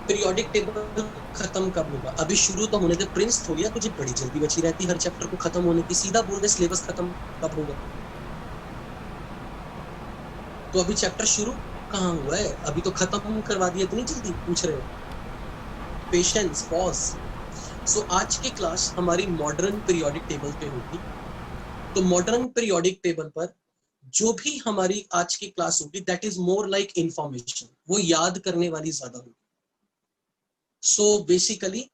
Periodic table खत्म कब होगा? अभी शुरू तो होने दे, प्रिंस थोड़ी है, तुझे बड़ी जल्दी बची रहती हर चैप्टर को खत्म होने की, सीधा बोल दे सिलेबस खत्म कब होगा। तो अभी चैप्टर शुरू कहाँ हुआ है, अभी तो खत्म करवा दिया, इतनी जल्दी पूछ रहे हो? Patience, pause. सो आज की क्लास हमारी मॉडर्न पीरियोडिक टेबल पे होगी। तो मॉडर्न पीरियोडिक टेबल पर जो भी हमारी आज की क्लास होगी that is more like information, वो याद करने वाली ज्यादा होगी। सो बेसिकली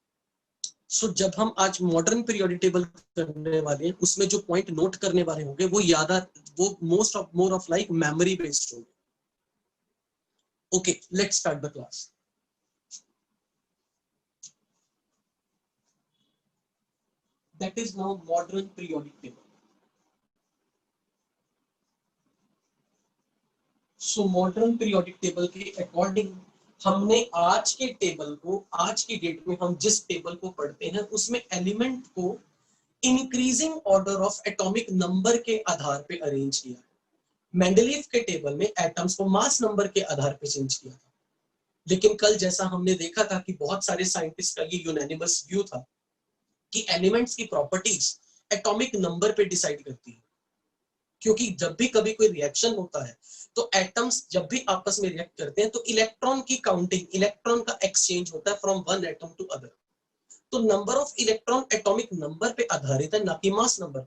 जब हम आज मॉडर्न पीरियोडिक टेबल करने वाले हैं, उसमें जो पॉइंट नोट करने वाले होंगे वो वो more of like memory based होंगे। Okay, let's start the class. That is now modern periodic table. So modern periodic table के अकॉर्डिंग हमने आज के टेबल को, आज की डेट में हम जिस टेबल को पढ़ते हैं उसमें एलिमेंट को increasing order of atomic number के आधार पे अरेंज किया है। मेंडलीव के टेबल में एटम्स को मास नंबर के आधार पे चेंज किया था। लेकिन कल जैसा हमने देखा था कि बहुत सारे साइंटिस्ट का ये यूनानिमस व्यू था कि एलिमेंट्स की प्रॉपर्टीज एटॉमिक नंबर पे डिसाइड करती है। क्योंकि जब भी कभी कोई रिएक्शन होता है तो एटम्स जब भी आपस में रिएक्ट करते हैं तो इलेक्ट्रॉन की काउंटिंग, इलेक्ट्रॉन का एक्सचेंज होता है from one atom to other. तो number of electron atomic number पे आधारित है, ना कि मास नंबर।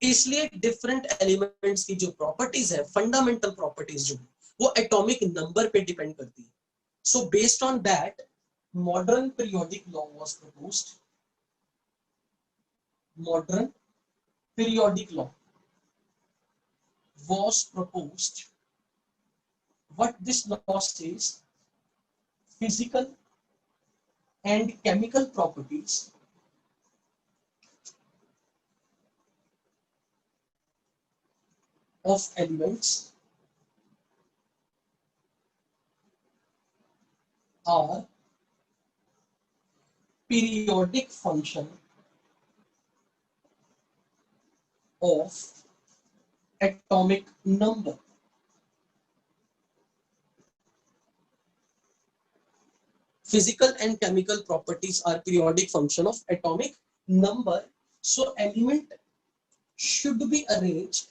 इसलिए डिफरेंट एलिमेंट्स की जो प्रॉपर्टीज है, फंडामेंटल प्रॉपर्टीज जो वो एटॉमिक नंबर पे डिपेंड करती है। So based on that modern periodic law was proposed. Modern periodic law was proposed. What this law says, physical and chemical properties of elements are periodic function of atomic number. Physical and chemical properties are periodic function of atomic number. So element should be arranged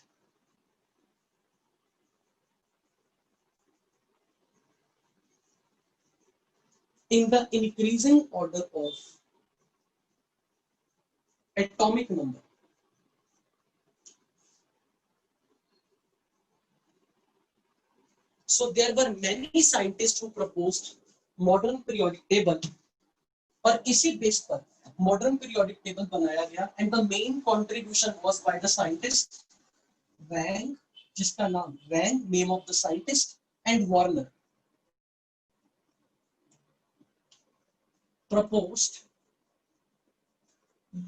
in the increasing order of atomic number. So there were many scientists who proposed modern periodic table, और इसी base पर modern periodic table बनाया गया। And the main contribution was by the scientist Wang, जिसका नाम Wang name of the scientist, and Werner proposed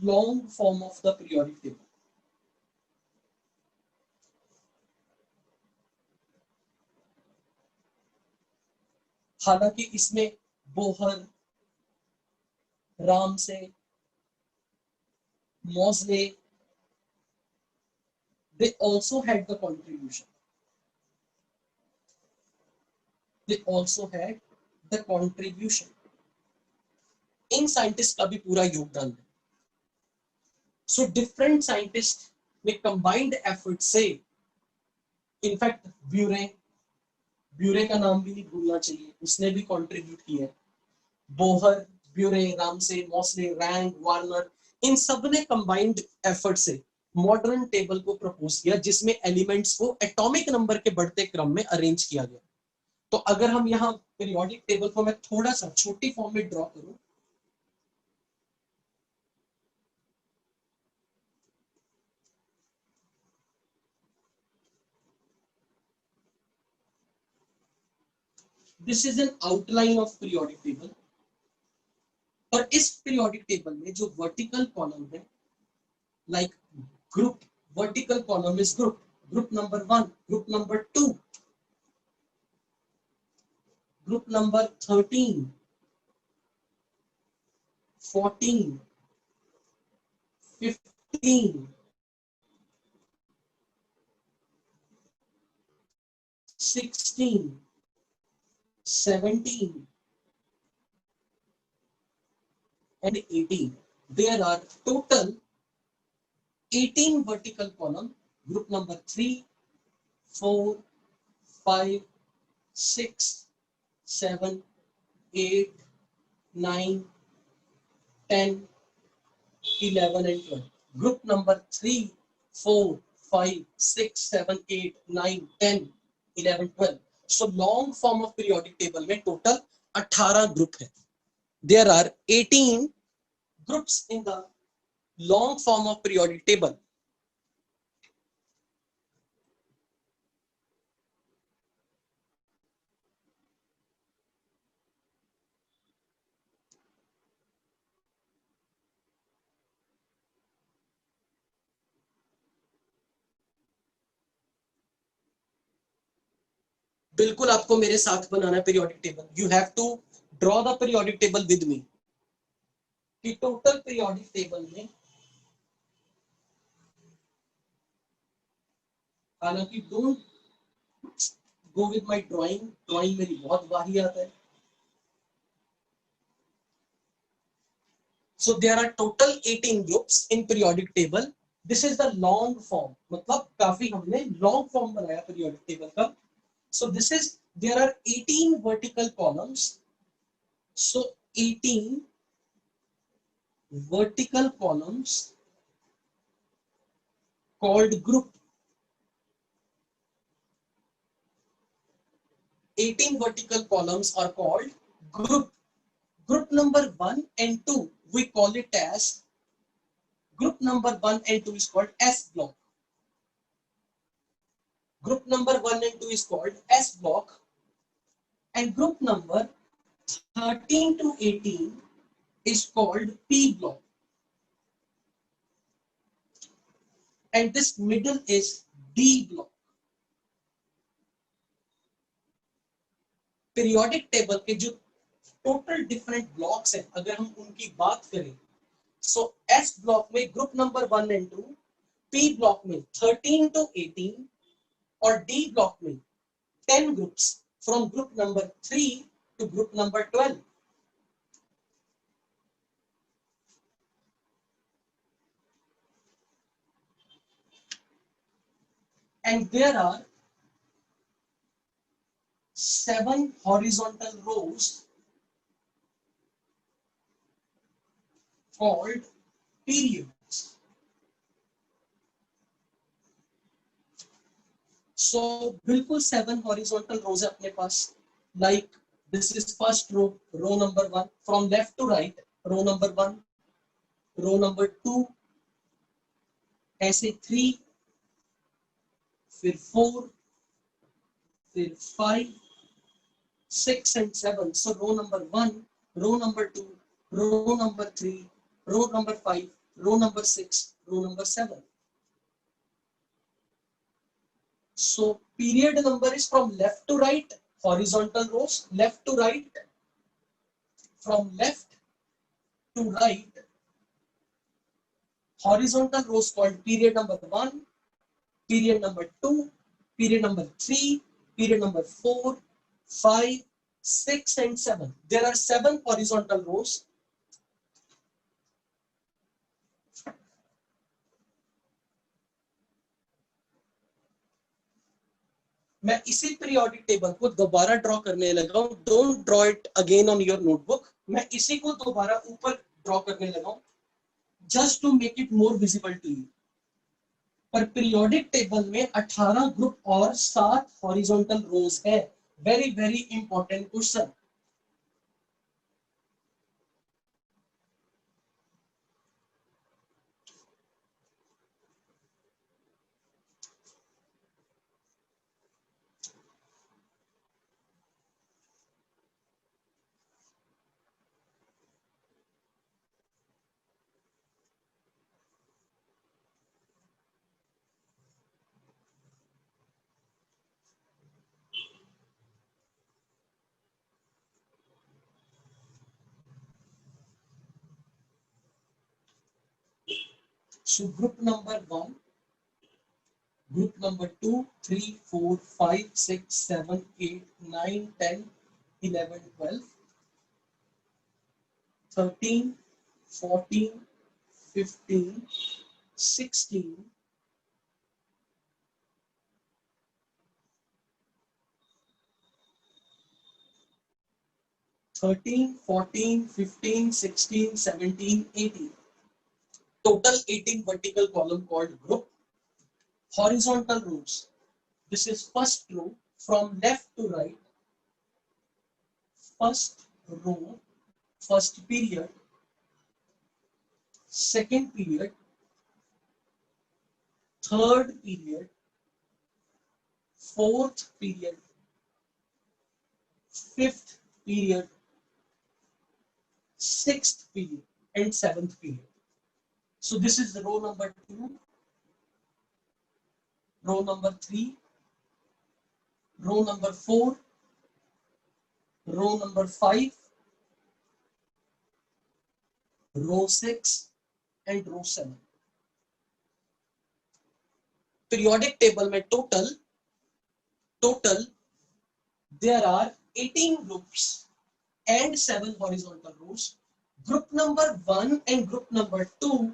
long form of the periodic table. हालांकि इसमें Bohr, Ramsay, Moseley, they also had the contribution. They also had the contribution. In scientist का भी पूरा योगदान है। So different scientist ने combined effort से, in fact ब्यूरे, ब्यूरे का नाम भी नहीं भूलना चाहिए, उसने भी कंट्रीब्यूट किया है। बोहर, ब्यूरे, रामसे, मॉसले, रैंग, वार्नर, इन सब ने कंबाइंड एफर्ट से मॉडर्न टेबल को प्रपोज किया, जिसमें एलिमेंट्स को एटॉमिक नंबर के बढ़ते क्रम में अरेंज किया गया। तो अगर हम यहाँ पीरियोडिक टेबल को मैं थोड़ा सा छोटी फॉर्म में ड्रॉ करूं, this is an outline of periodic table. और इस पीरियोडिक टेबल में जो वर्टिकल कॉलम है, like group, vertical column is group, group number 1, group number 2, group number 13, 14, 15, 16, 17, and 18. There are total 18 vertical column. Group number 3, 4, 5, 6, 7, 8, 9, 10, 11 and 12. Group number 3, 4, 5, 6, 7, 8, 9, 10, 11, 12. So long form of periodic table में total 18 group है. There are 18 groups in the long form of periodic table. बिल्कुल आपको मेरे साथ बनाना है periodic table. You have to draw the periodic table with me. कि total periodic table में, हालांकि don't go with my drawing, drawing मेरी बहुत बारी आता है. So there are total 18 groups in periodic table. This is the long form. मतलब काफी हमने long form बनाया periodic table का. So this is, there are 18 vertical columns. So 18 vertical columns called group. 18 vertical columns are called group. Group number 1 and 2 we call it as, group number 1 and 2 is called S block. Group number 1 and 2 is called S block, and group number 13 to 18 is called P block, and this middle is D block. Periodic table के जो total different blocks हैं, अगर हम उनकी बात करें, so S block में group number 1 and 2, P block में 13 to 18 और D block में 10 groups from group number 3 to group number 12. And there are 7 horizontal rows called periods. So बिल्कुल 7 horizontal rows है अपने पास. Like this is first row, row number 1, from left to right, row number 1, row number 2, ऐसे 3, फिर 4, फिर 5, 6 and 7. So row number 1, row number 2, row number 3, row number 5, row number 6, row number 7. So period number is from left to right, horizontal rows, left to right, from left to right, horizontal rows called period number 1, period number 2, period number 3, period number 4, 5, 6 and 7. There are 7 horizontal rows. मैं इसी periodic table को दोबारा draw करने लगा हूं. Don't draw it again on your notebook. मैं इसी को दोबारा ऊपर ड्रॉ करने लगा हूं, just to make it more visible to you. पर पीरियोडिक टेबल में 18 ग्रुप और 7 हॉरिजॉन्टल रोज है. Very very important question. So group number 1, group number 2, 3, 4, 5, 6, 7, 8, 9, 10, 11, 12, 13, 14, 15, 16, 13, 14, 15, 16, 17, 18. Total 18 vertical column called group. Horizontal rows. This is first row from left to right. First row, first period, second period, third period, fourth period, fifth period, sixth period, and seventh period. So this is the row number 2, row number 3, row number 4, row number 5, row 6, and row 7. Periodic table में total there are 18 groups and 7 horizontal rows. Group number 1 and group number 2,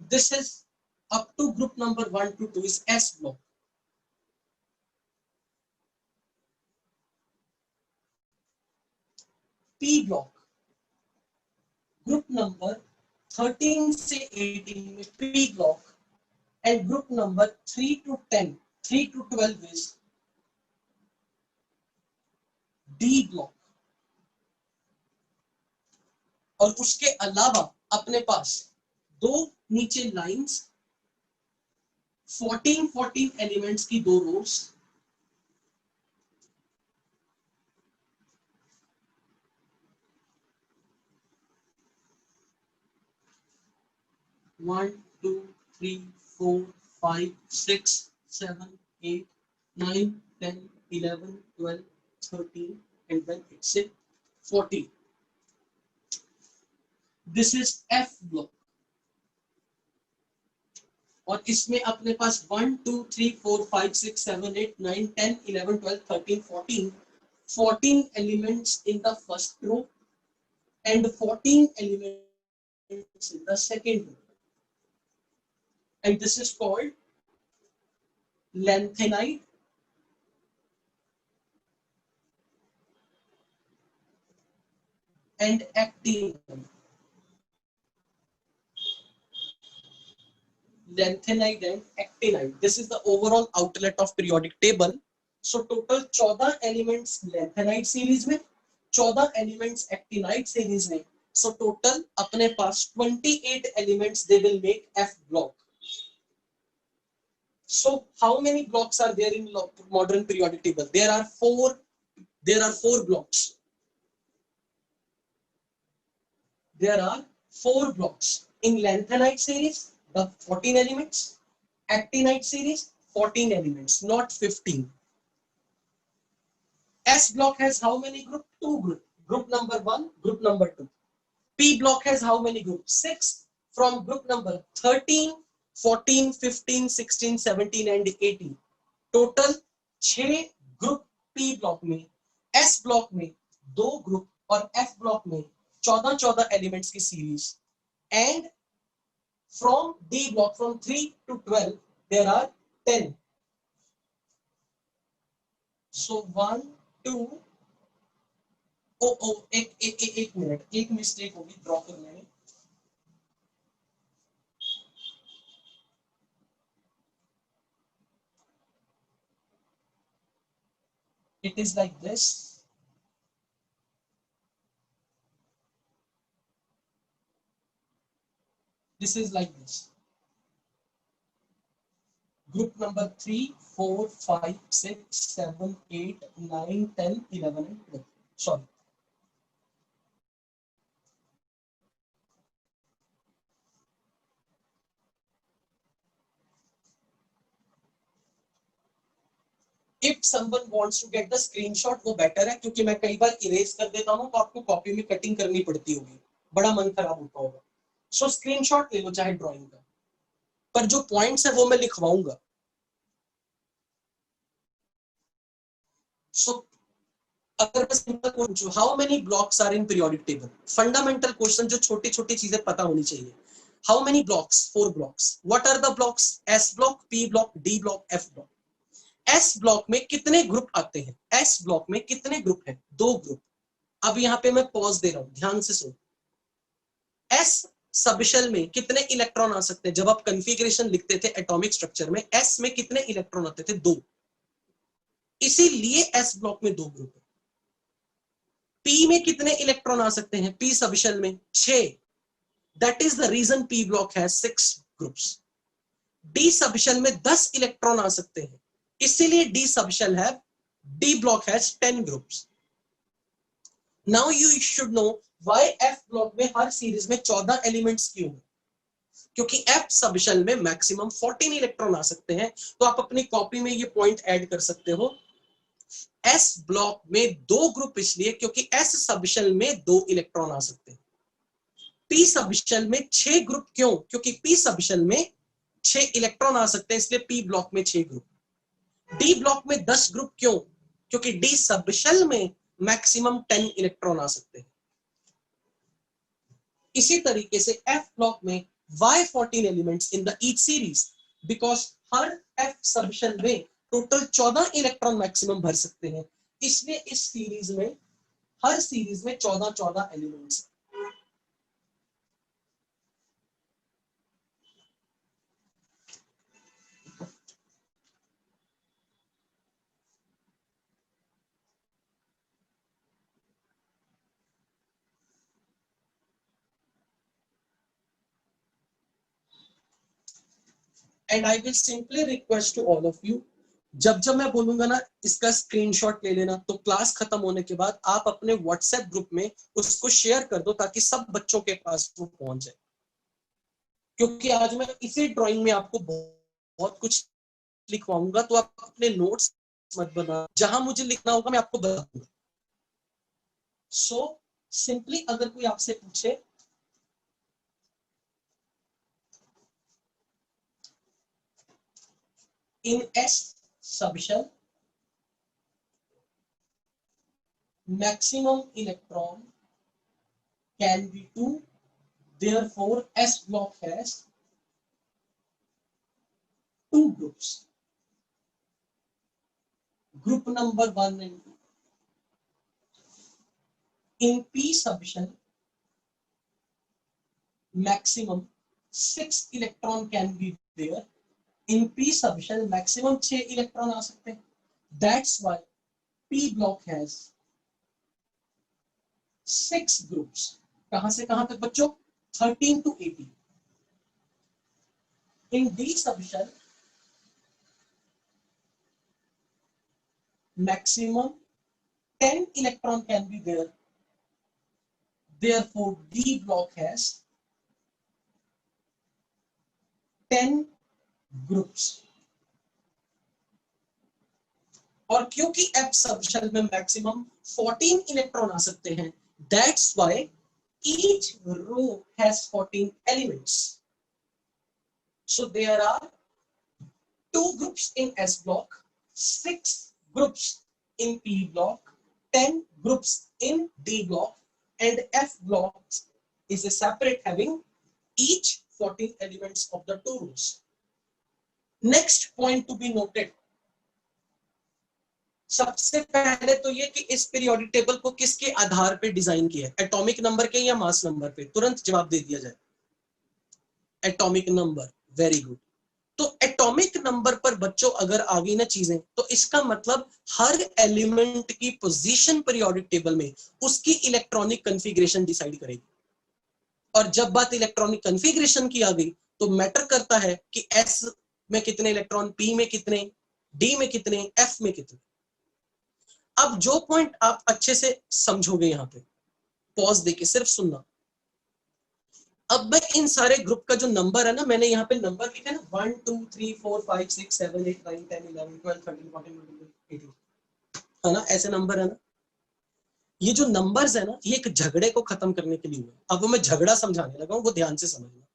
this is up to group number 1 to 2 is S block. P block, group number 13 से 18 में P block, and group number 3 to 10, 3 to 12 is D block. और उसके अलावा अपने पास दो नीचे lines 14 elements की दो rows, one two three four five six seven eight nine 10 11 12 13 and then it's 14. This is F block. और इसमें अपने पास 1 2 3 4 5 6 7 8 9 10 11 12 13 14 elements in the first row and 14 elements in the second row, and this is called lanthanide and actinide. Lanthanide and actinide. This is the overall outlet of periodic table. So total 14 elements lanthanide series में, 14 elements actinide series में. So total अपने पास 28 elements they will make F block. So how many blocks are there in modern periodic table? There are four blocks. There are 4 blocks in lanthanide series. The 14 elements, actinide series 14 elements, not 15. S block has how many group? 2 group. Group number 1, group number 2. P block has how many groups? 6 from group number 13, 14, 15, 16, 17 and 18. Total 6 group P block में, S block में 2 group और F block में 14 elements की series. And from D block from 3 to 12 there are 10. So 1 2 एक minute, एक mistake होगी draw करने में. It is like this. This is like this. Group number 3, 4, 5, 6, 7, 8, 9, 10, 11 and 12. Sorry. If someone wants to get the screenshot वो better है, क्योंकि मैं कई बार इरेज कर देता हूँ तो आपको कॉपी में कटिंग करनी पड़ती होगी, बड़ा मन खराब होता होगा. सो स्क्रीनशॉट ले लो चाहे ड्राइंग का, पर जो पॉइंट्स है वो मैं लिखवाऊंगा. सो अगर मैं सिंपल पूछूं how many blocks are in periodic table, fundamental question जो छोटी छोटी चीजें पता होनी चाहिए. How many blocks? 4 blocks. What are the blocks? S block, P block, D block, F block. S block में कितने ग्रुप आते हैं? एस ब्लॉक में कितने ग्रुप हैं? 2 ग्रुप. अब यहाँ पे मैं पॉज दे रहा हूं, ध्यान से सुनो. एस सबशेल में कितने इलेक्ट्रॉन आ सकते हैं? जब आप कॉन्फ़िगरेशन लिखते थे एटॉमिक स्ट्रक्चर में, एस में कितने इलेक्ट्रॉन आते थे? 2. इसीलिए एस ब्लॉक में 2 ग्रुप है. पी में कितने इलेक्ट्रॉन आ सकते हैं? पी सबशेल में 6. That is the reason P block has 6 groups. D subshell में 10 इलेक्ट्रॉन आ सकते हैं, इसीलिए डी सबशेल है, D block has 10 groups. Now you should know why F block में हर सीरीज में 14 एलिमेंट्स क्यों है? क्योंकि एफ सबशेल में मैक्सिमम 14 इलेक्ट्रॉन आ सकते हैं. तो आप अपनी कॉपी में ये पॉइंट ऐड कर सकते हो. एस ब्लॉक में 2 ग्रुप इसलिए क्योंकि एस सबशेल में 2 इलेक्ट्रॉन आ सकते हैं. पी सबशेल में 6 ग्रुप क्यों? क्योंकि पी सबशेल में 6 इलेक्ट्रॉन आ सकते हैं, इसलिए पी ब्लॉक में 6 ग्रुप. डी ब्लॉक में 10 ग्रुप क्यों? क्योंकि डी सबशेल में मैक्सिमम 10 इलेक्ट्रॉन आ सकते हैं. इसी तरीके से एफ ब्लॉक में why 14 elements in the each series, because हर एफ सबशेल में टोटल 14 इलेक्ट्रॉन मैक्सिमम भर सकते हैं, इसलिए इस सीरीज में हर सीरीज में 14 elements. And I will simply request to all of you, जब जब मैं बोलूंगा ना इसका स्क्रीनशॉट ले लेना, तो क्लास खत्म होने के बाद आप अपने व्हाट्सएप ग्रुप में उसको शेयर कर दो ताकि सब बच्चों के पास वो पहुंच जाए. क्योंकि आज मैं इसी ड्राइंग में आपको बहुत कुछ लिखवाऊंगा, तो आप अपने नोट्स मत बना, जहां मुझे लिखना होगा मैं आपको बता दूंगा. सो सिंपली अगर कोई आपसे पूछे in S subshell maximum electron can be 2, therefore S block has 2 groups, group number 1 and 2. In P subshell maximum 6 electron can be there. In P subshell maximum 6 electron आ सकते हैं. That's why P block has 6 groups. कहां से कहां तक बच्चों? 13 to 18. In D subshell maximum 10 electron can be there. Therefore D block has 10 groups. और क्योंकि F सबशेल में मैक्सिमम 14 इलेक्ट्रॉन आ सकते हैं, that's why each row has 14 elements. So there are 2 groups in S block, 6 groups in P block, 10 groups in D block, and F block is a separate having each 14 elements of the 2 rows. Next point to be noted, सबसे पहले तो ये कि इस periodic table को किसके आधार पे design किया है, एटॉमिक नंबर के या मास नंबर पे? तुरंत जवाब दे दिया जाए. Atomic number, very good. तो एटॉमिक नंबर पर बच्चों अगर आ गई ना चीजें, तो इसका मतलब हर एलिमेंट की पोजीशन पीरियोडिक टेबल में उसकी इलेक्ट्रॉनिक कॉन्फ़िगरेशन डिसाइड करेगी. और जब बात इलेक्ट्रॉनिक कॉन्फ़िगरेशन की आ गई, तो मैटर करता है कि एस में कितने इलेक्ट्रॉन, पी में कितने, डी में कितने, एफ में कितने. अब जो पॉइंट आप अच्छे से समझोगे, यहां पे पॉज देके सिर्फ सुनना. अब मैं इन सारे ग्रुप का जो नंबर है ना, मैंने यहाँ पे नंबर लिखे ना 1 2 3 4 5 6 7 8 9 10 11 12 13 14 15 18, है ना, ऐसे नंबर है ना. ये जो नंबर्स है ना, ये एक झगड़े को खत्म करने के लिए हुआ. अब मैं झगड़ा समझाने लगा हूं, वो ध्यान से समझना.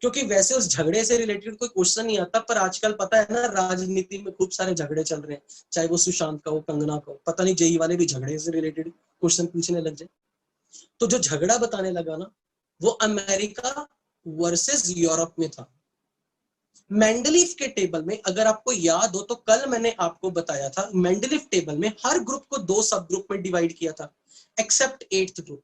क्योंकि वैसे उस झगड़े से रिलेटेड कोई क्वेश्चन नहीं आता, पर आजकल पता है ना राजनीति में खूब सारे झगड़े चल रहे हैं, चाहे वो सुशांत का हो, कंगना का हो, पता नहीं जेई वाले भी झगड़े से रिलेटेड क्वेश्चन पूछने लग जाए। तो जो झगड़ा बताने लगा ना, वो अमेरिका वर्सेस यूरोप में था। मेंडलीफ के टेबल में अगर आपको याद हो तो कल मैंने आपको बताया था, मेंडलीफ टेबल में हर ग्रुप को 2 सब ग्रुप में डिवाइड किया था, एक्सेप्ट 8th ग्रुप।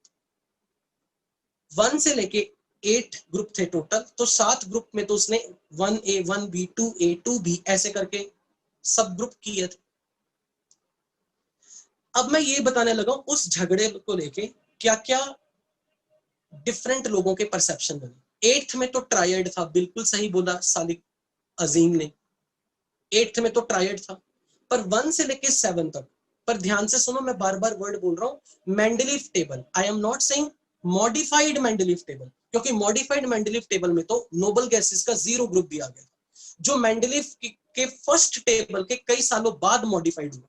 1 से लेके 8 ग्रुप थे टोटल, तो 7 ग्रुप में तो उसने 1A 1B 2A 2B ऐसे करके सब ग्रुप किए थे। अब मैं ये बताने लगा उस झगड़े को लेके क्या क्या डिफरेंट लोगों के परसेप्शन बने। 8th में तो ट्रायड था, बिल्कुल सही बोला सालिक अजीम ने, 8th में तो ट्रायड था, पर 1 से लेके 7 तक, पर ध्यान से सुनो, मैं बार बार वर्ड बोल रहा हूं, Mendeleev table, I am not saying modified Mendeleev table, क्योंकि मॉडिफाइड मेंडलीफ टेबल में तो नोबल गैसेस का 0 ग्रुप दिया गया, जो मेंडलीफ के फर्स्ट टेबल के कई सालों बाद मॉडिफाइड हुआ।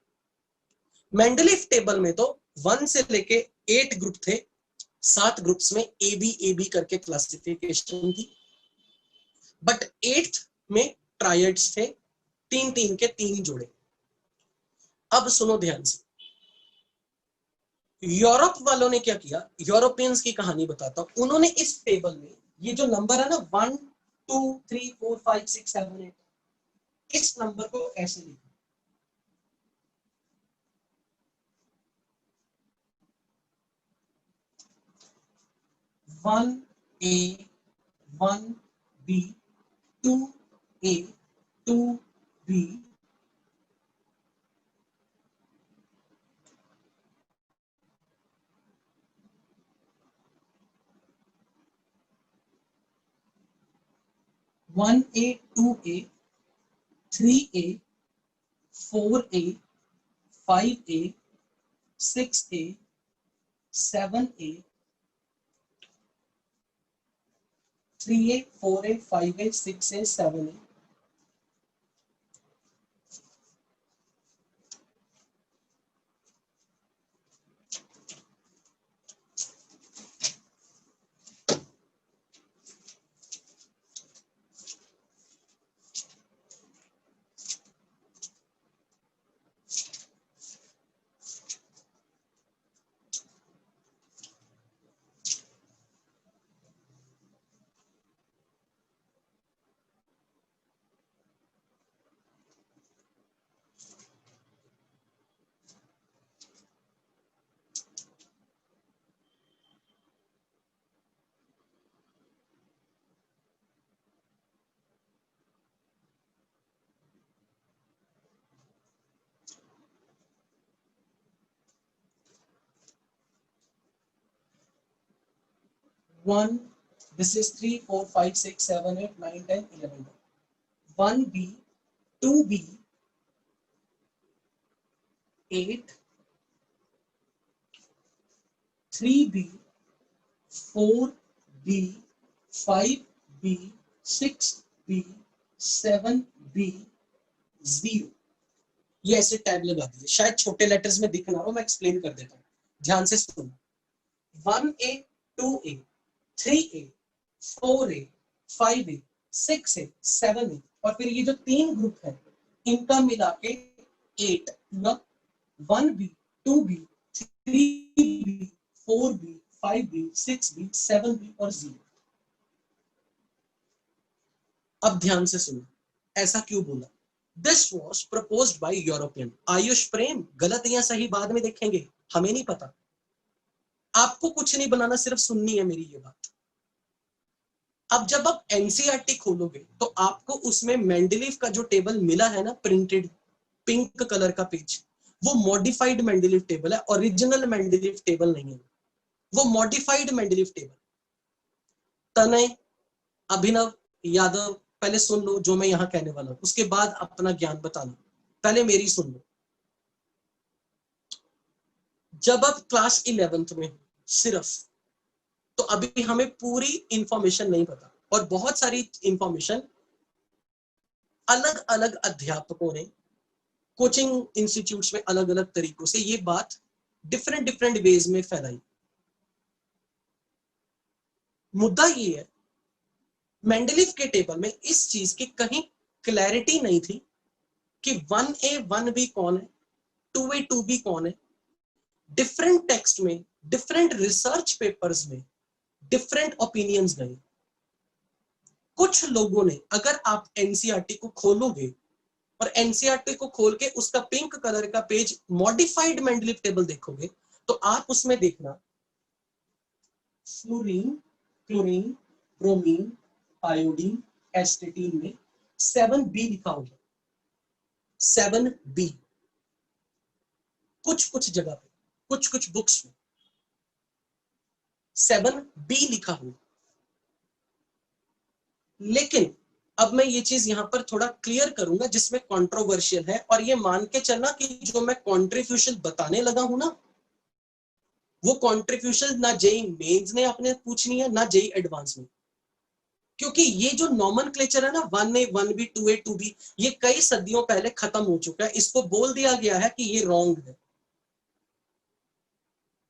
मेंडलीफ टेबल में तो 1 से लेके 8 ग्रुप थे, 7 ग्रुप्स में ए बी करके क्लासिफिकेशन थी, बट 8th में ट्रायड्स थे, 3 के 3 जोड़े। अब सुनो ध्यान से, यूरोप वालों ने क्या किया, यूरोपियंस की कहानी बताता हूं। उन्होंने इस टेबल में ये जो नंबर है ना 1 2 3 4 5 6 7 8, इस नंबर को ऐसे लिखा, 1A 1B 2A 2B 1A 2A 3A 4A 5A 6A 7A 3A 4A 5A 6A 7A। One, this is 3 4 5 6 7 8 9 10 11 1B 2B 8 3B 4B 5B 6B 7B 0। ये ऐसे टैब लगा दिए, शायद छोटे लेटर्स में दिख ना हो, मैं एक्सप्लेन कर देता हूँ, ध्यान से सुनो। 1A 2A 3A 4A 5A 6A 7A, और फिर ये जो 3 ग्रुप है इनका मिला के 8 ना, 1B 2B 3B 4B 5B 6B 7B और 0। अब ध्यान से सुनो, ऐसा क्यों बोला? This was proposed by European. Ayush Prem, गलत या सही बाद में देखेंगे, हमें नहीं पता, आपको कुछ नहीं बनाना, सिर्फ सुननी है मेरी ये बात। अब जब आप एनसीईआरटी खोलोगे तो आपको उसमें मेंडलीफ का जो टेबल मिला है ना, प्रिंटेड पिंक कलर का पेज, वो मॉडिफाइड मेंडलीफ टेबल है, ओरिजिनल मेंडलीफ टेबल नहीं है, वो मॉडिफाइड मेंडलीफ टेबल। तनय, अभिनव, यादव, पहले सुन लो जो मैं यहां कहने वाला हूं, उसके बाद अपना ज्ञान बताना, पहले मेरी सुन लो। जब आप क्लास 11th में सिर्फ, तो अभी हमें पूरी इंफॉर्मेशन नहीं पता, और बहुत सारी इंफॉर्मेशन अलग अलग अध्यापकों ने कोचिंग इंस्टीट्यूट्स में अलग अलग तरीकों से ये बात डिफरेंट डिफरेंट वेज में फैलाई। मुद्दा ये है मेंडलीव के टेबल में इस चीज की कहीं क्लैरिटी नहीं थी कि 1A 1B कौन है, 2A 2B कौन है। डिफरेंट टेक्स्ट में, डिफरेंट रिसर्च पेपर्स में डिफरेंट ओपिनियंस गए। कुछ लोगों ने, अगर आप एनसीईआरटी को खोलोगे और एनसीईआरटी को खोल के उसका पिंक कलर का पेज मॉडिफाइड मेंडलीव टेबल देखोगे तो आप उसमें देखना फ्लोरीन, क्लोरीन, ब्रोमीन, आयोडीन, एस्टेटीन में 7B लिखा होगा, 7B। कुछ कुछ जगह पे, कुछ कुछ बुक्स में 7B लिखा होगा। लेकिन अब मैं ये चीज यहां पर थोड़ा क्लियर करूंगा जिसमें कंट्रोवर्शियल है, और ये मान के चलना कि जो मैं कंट्रीब्यूशन बताने लगा हूं ना, वो कंट्रीब्यूशन ना जेई मेंस ने अपने पूछनी है ना जेई एडवांस में। क्योंकि ये जो नॉमेनक्लेचर है ना 1A 1B 2A 2B, ये कई सदियों पहले खत्म हो चुका है। इसको बोल दिया गया है कि ये रॉन्ग है।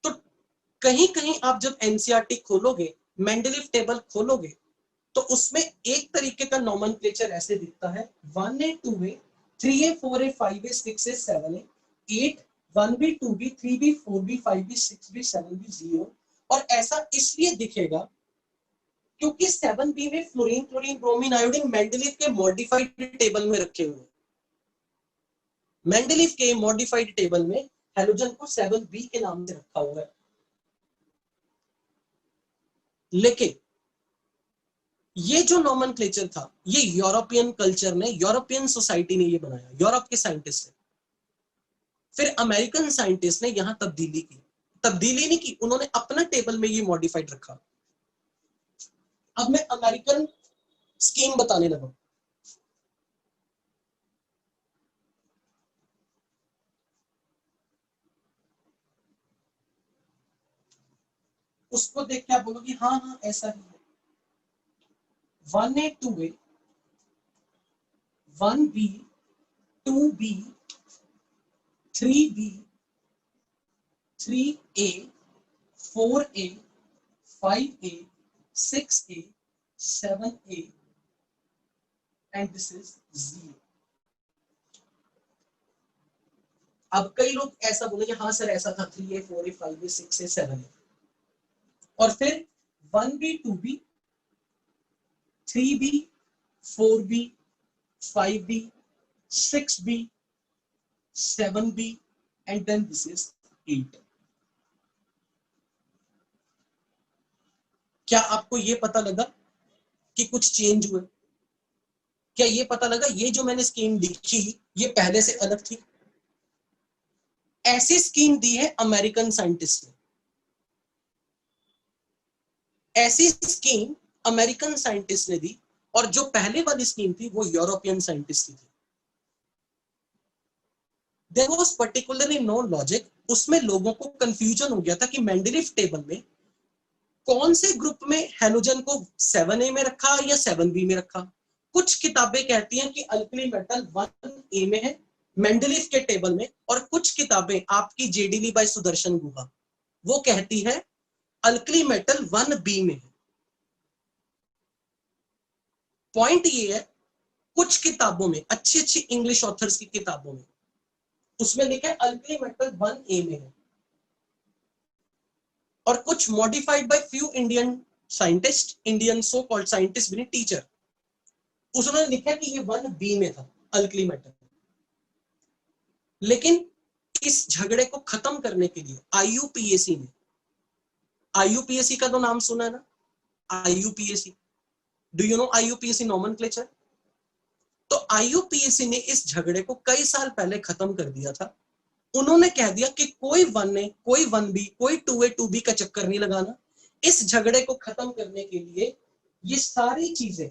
तो कहीं कहीं आप जब एनसीईआरटी खोलोगे, मेंडलीव टेबल खोलोगे, तो उसमें एक तरीके का नॉमेनक्लेचर ऐसे दिखता है 1A 2A 3A 4A 5A 6A 7A 8 1B 2B 3B 4B 5B 6B 7B 0। और ऐसा इसलिए दिखेगा क्योंकि 7B में fluorine, chlorine, bromine, iodine Mendeleev के मॉडिफाइड टेबल में रखे हुए हैं। मेंडलीव के मॉडिफाइड टेबल में हैलोजन को 7B के नाम से रखा हुआ है। लेकिन ये जो नॉमेनक्लेचर था, ये यूरोपियन कल्चर ने, यूरोपियन सोसाइटी ने ये बनाया, यूरोप के साइंटिस्ट ने। फिर अमेरिकन साइंटिस्ट ने यहां तब्दीली की, तब्दीली नहीं की, उन्होंने अपना टेबल में ये मॉडिफाइड रखा। अब मैं अमेरिकन स्कीम बताने लगा। उसको देख के आप बोलोगे हाँ हाँ ऐसा ही है। 1A 2A 1B 2B 3B 3A 4A 5A 6A 7A and this is 0। अब कई लोग ऐसा बोलेंगे हाँ सर ऐसा था 3A 4A 5A 6A 7A, और फिर 1B 2B 3B 4B 5B 6B 7B and then this is 8। क्या आपको ये पता लगा कि कुछ चेंज हुए? क्या ये पता लगा ये जो मैंने स्कीम लिखी ये पहले से अलग थी? ऐसी स्कीम दी है अमेरिकन साइंटिस्ट ने। ऐसी स्कीम अमेरिकन साइंटिस्ट ने दी, और जो पहले वाली स्कीम थी वो यूरोपियन साइंटिस्ट की थी। There was particularly no logic. उसमें लोगों को कंफ्यूजन हो गया था कि मेंडलीव टेबल में कौन से ग्रुप में हैलोजन को 7A में रखा या 7B में रखा। कुछ किताबें कहती हैं कि अल्कली मेटल 1A में है मेंडलीव के टेबल में, और कुछ किताबें आपकी जेडीली बाय सुदर्शन गुहा वो कहती है अल्कली मेटल 1B में है। पॉइंट ये है, कुछ किताबों में, अच्छी अच्छी इंग्लिश ऑथर्स की किताबों में उसमें लिखा है अल्कली मेटल 1A में है, और कुछ modified by few Indian scientist, Indian so called scientist भी टीचर, उसने लिखा कि ये 1B में था अल्कली मेटल। लेकिन इस झगड़े को खत्म करने के लिए आईयूपीएसी ने, आईयूपीएसी का तो नाम सुना है ना, IUPAC, do you know IUPAC nomenclature? तो आईयूपीएसी ने इस झगड़े को कई साल पहले खत्म कर दिया था। उन्होंने कह दिया कि कोई 1A कोई 1B कोई 2A 2B का चक्कर नहीं लगाना। इस झगड़े को खत्म करने के लिए ये सारी चीजें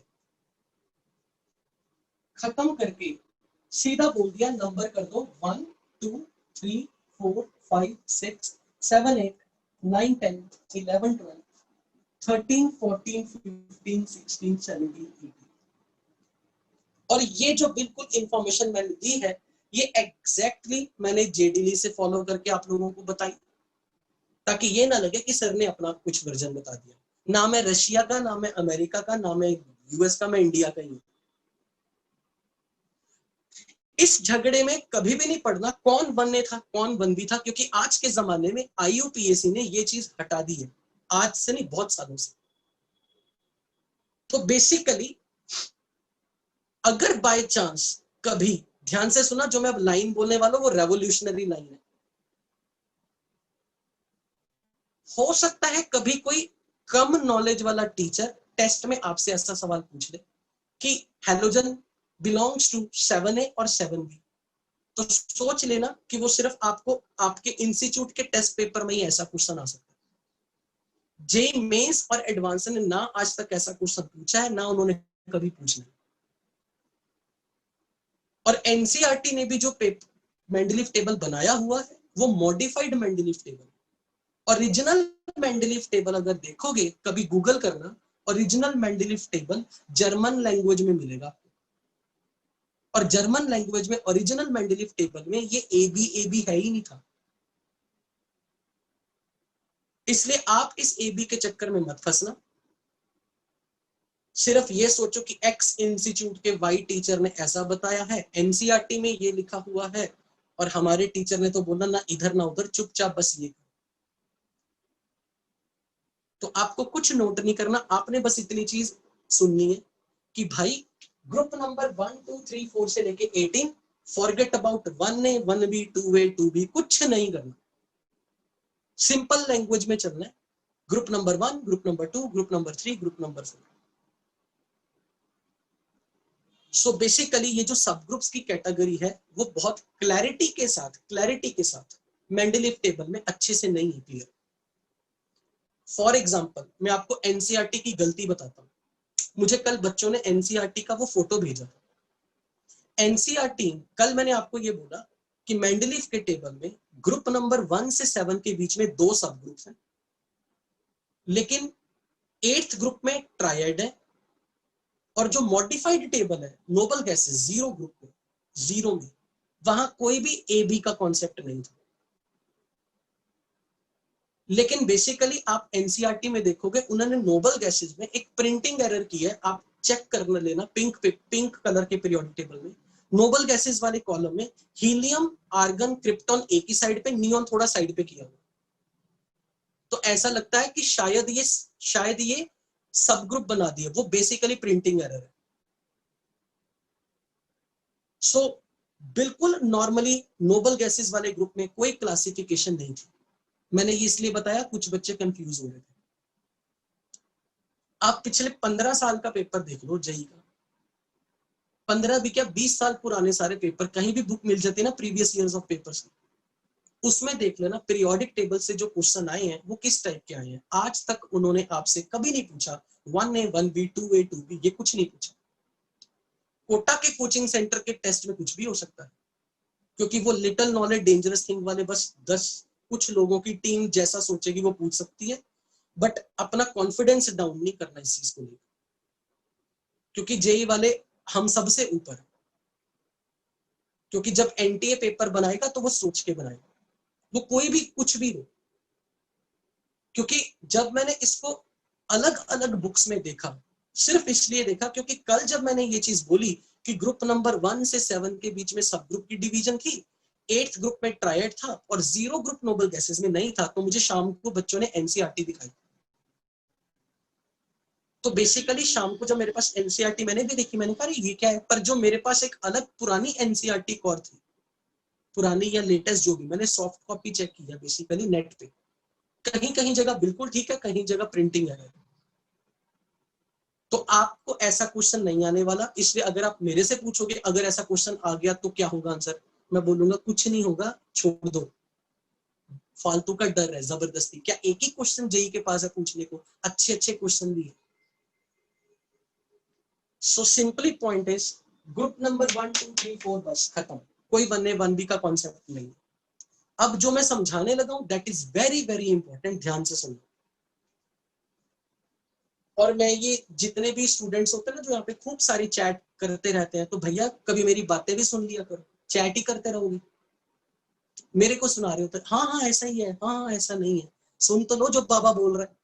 खत्म करके सीधा बोल दिया नंबर कर दो 1 2 3 4 5 6 7 8 9 10 11 12 13 14 15 16 17 18। और ये जो बिल्कुल इंफॉर्मेशन मैंने दी है ये एग्जैक्टली मैंने जेडीली से फॉलो करके आप लोगों को बताई, ताकि ये ना लगे कि सर ने अपना कुछ वर्जन बता दिया। ना मैं रशिया का, ना मैं अमेरिका का, ना मैं यूएस का, मैं इंडिया का ही हूं। इस झगड़े में कभी भी नहीं पड़ना कौन वन ए था कौन वन बी था, क्योंकि आज के जमाने में आईयूपीएसी ने ये चीज हटा दी है, आज से नहीं बहुत सालों से। तो बेसिकली अगर बाय चांस कभी, ध्यान से सुना, जो मैं अब लाइन बोलने वाला हूं वो रेवोल्यूशनरी लाइन है। हो सकता है कभी कोई कम नॉलेज वाला टीचर टेस्ट में आपसे ऐसा सवाल पूछ ले कि हेलोजन बिलोंग्स टू 7A और 7B, तो सोच लेना कि वो सिर्फ आपको आपके इंस्टीट्यूट के टेस्ट पेपर में ही ऐसा क्वेश्चन आ सकता है। जेई मेंस और एडवांस ने ना आज तक ऐसा क्वेश्चन पूछा है, ना उन्होंने कभी पूछना। और एनसीईआरटी ने भी जो मेंडलीव टेबल बनाया हुआ है वो modified Mendeleev table. Original Mendeleev table अगर देखोगे, कभी गूगल करना, original Mendeleev table German language में मिलेगा। और जर्मन लैंग्वेज में ओरिजिनल मेंडलीव टेबल में ये ए बी है ही नहीं था। इसलिए आप इस ए बी के चक्कर में मत फंसना। सिर्फ ये सोचो कि एक्स इंस्टीट्यूट के वाई टीचर ने ऐसा बताया है, एनसीईआरटी में ये लिखा हुआ है, और हमारे टीचर ने तो बोला ना इधर ना उधर, चुपचाप बस ये। तो आपको कुछ नोट नहीं करना, आपने बस इतनी चीज सुननी है कि भाई ग्रुप नंबर 1 2 3 4 से लेके 18, forget about 1A 1B 2A 2B, कुछ नहीं करना, सिंपल लैंग्वेज में चलना है। Group number 1, group number 2, group number 3, group number 4। So basically ये जो सब ग्रुप्स की कैटेगरी है वो बहुत क्लैरिटी के साथ मेंडलीव टेबल में अच्छे से नहीं है क्लियर। फॉर एग्जांपल मैं आपको एनसीईआरटी की गलती बताता हूँ। मुझे कल बच्चों ने एनसीईआरटी का वो फोटो भेजा था। एनसीईआरटी, कल मैंने आपको ये बोला कि मेंडलीव के टेबल में ग्रुप नंबर 1 से 7 के बीच में 2 सब ग्रुप्स हैं, लेकिन 8th ग्रुप में ट्रायड है, और जो मॉडिफाइड टेबल है नोबल गैसेस 0 ग्रुप में, 0 में वहां कोई भी ए बी का कॉन्सेप्ट नहीं था। लेकिन बेसिकली आप एनसीईआरटी में देखोगे उन्होंने नोबल गैसेस में एक प्रिंटिंग एरर की है, आप चेक कर लेना। पिंक कलर के पीरियोडिक टेबल में नोबल गैसेस वाले कॉलम में हीलियम, आर्गन, क्रिप्टॉन एक ही साइड पे, नियॉन थोड़ा साइड पे किया हुआ। तो ऐसा लगता है कि शायद ये सब ग्रुप बना दिए, वो बेसिकली प्रिंटिंग एरर है। सो बिल्कुल नॉर्मली नोबल गैसेस वाले ग्रुप में कोई क्लासिफिकेशन नहीं थी। मैंने ये इसलिए बताया, कुछ बच्चे कंफ्यूज हो रहे थे। आप पिछले 15 साल का पेपर देख लो जेईई का, 15 भी क्या 20 साल पुराने सारे पेपर, कहीं भी बुक मिल जाती है ना प्रीवियस ईयर्स ऑफ पेपर्स, उसमें देख लेना पीरियोडिक टेबल से जो क्वेश्चन आए हैं वो किस टाइप के आए हैं। आज तक उन्होंने आपसे कभी नहीं पूछा 1A 1B 2A 2B, ये कुछ नहीं पूछा। कोटा के कोचिंग सेंटर के टेस्ट में कुछ भी हो सकता है, क्योंकि वो लिटिल नॉलेज डेंजरस थिंग वाले बस 10 कुछ लोगों की टीम जैसा सोचेगी वो पूछ सकती है, बट अपना कॉन्फिडेंस डाउन नहीं करना इस चीज को लेकर, क्योंकि जेई वाले हम सबसे ऊपर। क्योंकि जब एनटीए पेपर बनाएगा तो वो सोच के बनाएगा, वो कोई भी कुछ भी हो। क्योंकि जब मैंने इसको अलग अलग बुक्स में देखा, सिर्फ इसलिए देखा क्योंकि कल जब मैंने ये चीज बोली कि ग्रुप नंबर 1 से 7 के बीच में सब ग्रुप की डिवीजन थी, 8th ग्रुप में ट्रायड था और 0 ग्रुप नोबल गैसेस में नहीं था, तो मुझे शाम को बच्चों ने एनसीईआरटी दिखाई। तो बेसिकली शाम को जब मेरे पास एनसीईआरटी मैंने भी देखी, मैंने कहा ये क्या है, पर जो मेरे पास एक अलग पुरानी एनसीईआरटी कोर थी, पुरानी या लेटेस्ट जो भी, मैंने सॉफ्ट कॉपी चेक किया बेसिकली नेट पे, कहीं कहीं जगह बिल्कुल ठीक है, कहीं जगह प्रिंटिंग है। तो आपको ऐसा क्वेश्चन नहीं आने वाला। इसलिए अगर आप मेरे से पूछोगे अगर ऐसा क्वेश्चन आ गया तो क्या होगा आंसर, मैं बोलूंगा कुछ नहीं होगा, छोड़ दो, फालतू का डर है जबरदस्ती। क्या एक ही क्वेश्चन जेई के पास है पूछने को, अच्छे अच्छे क्वेश्चन भी है। So simply point is group number 1 2 3 4 बस खत्म, कोई 1A 1B का कॉन्सेप्ट नहीं। अब जो मैं समझाने लगा हूं that is very very important, ध्यान से सुनो। और मैं ये जितने भी स्टूडेंट्स होते हैं ना जो यहाँ पे खूब सारी चैट करते रहते हैं, तो भैया कभी मेरी बातें भी सुन लिया करो, चैट ही करते रहोगे, मेरे को सुना रहे होते हाँ हाँ ऐसा ही है, हाँ हाँ ऐसा नहीं है, सुन तो लो जो बाबा बोल रहा है।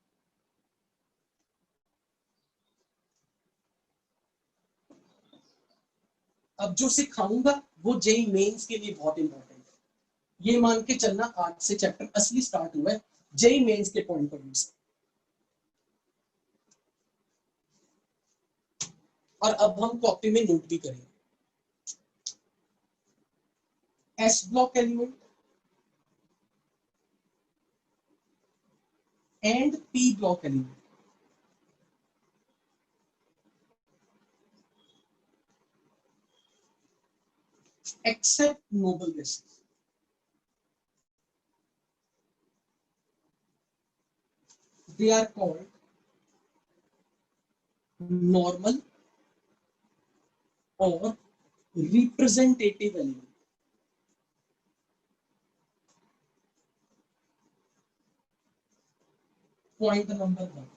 अब जो सिखाऊंगा वो जेई मेंस के लिए बहुत इंपॉर्टेंट है। ये मान के चलना आज से चैप्टर असली स्टार्ट हुआ है जेई मेंस के पॉइंट ऑफ व्यू से। और अब हम कॉपी में नोट भी करेंगे। S block element and p block element except noble gases. They are called normal or representative element. Point number 1।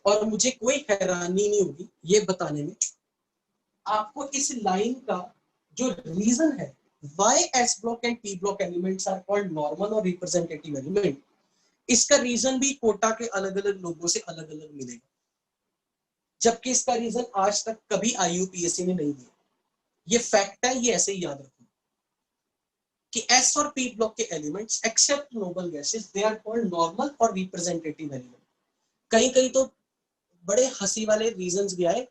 और मुझे कोई हैरानी नहीं होगी ये बताने में, आपको इस लाइन का जो रीजन है why S block and P block elements are called normal or representative element, इसका रीजन भी कोटा के अलग अलग लोगों से अलग अलग मिलेगा, जबकि इसका रीजन आज तक कभी IUPAC ने नहीं दिया। ये फैक्ट है, ये ऐसे ही याद रखो कि S और P ब्लॉक के elements except noble gases they are called normal और रिप्रेजेंटेटिव एलिमेंट। कहीं कहीं तो बड़े हंसी वाले रीजंस भी आए,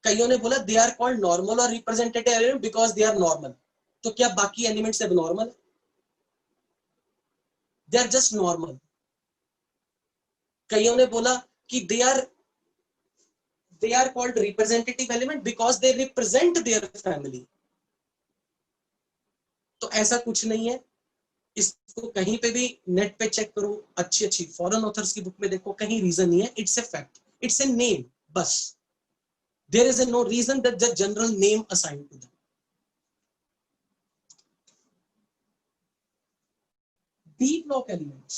कईयों ने बोला दे आर कॉल्ड नॉर्मल और representative element because they are normal. तो क्या बाकी एलिमेंट्स अब नॉर्मल है? They are just normal. कईयों ने बोला कि they are called representative element because they represent their family। तो ऐसा कुछ नहीं है, इसको कहीं पे भी नेट पे चेक करो, अच्छी अच्छी फॉरेन ऑथर्स की बुक में देखो, कहीं रीजन नहीं है, it's a fact, it's a name बस। There is a no reason that the general name assigned to them। B block elements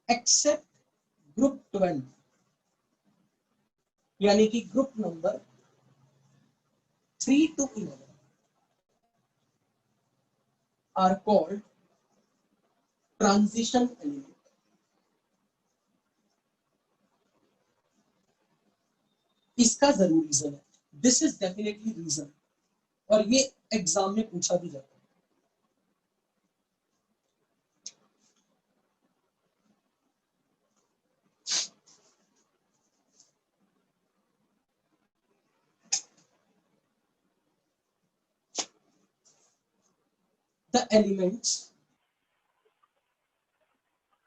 except group 12 यानी कि group number 3 to 11 are called transition element। इसका जरूर reason है, this is definitely reason, और ये exam में पूछा भी जाता है। The elements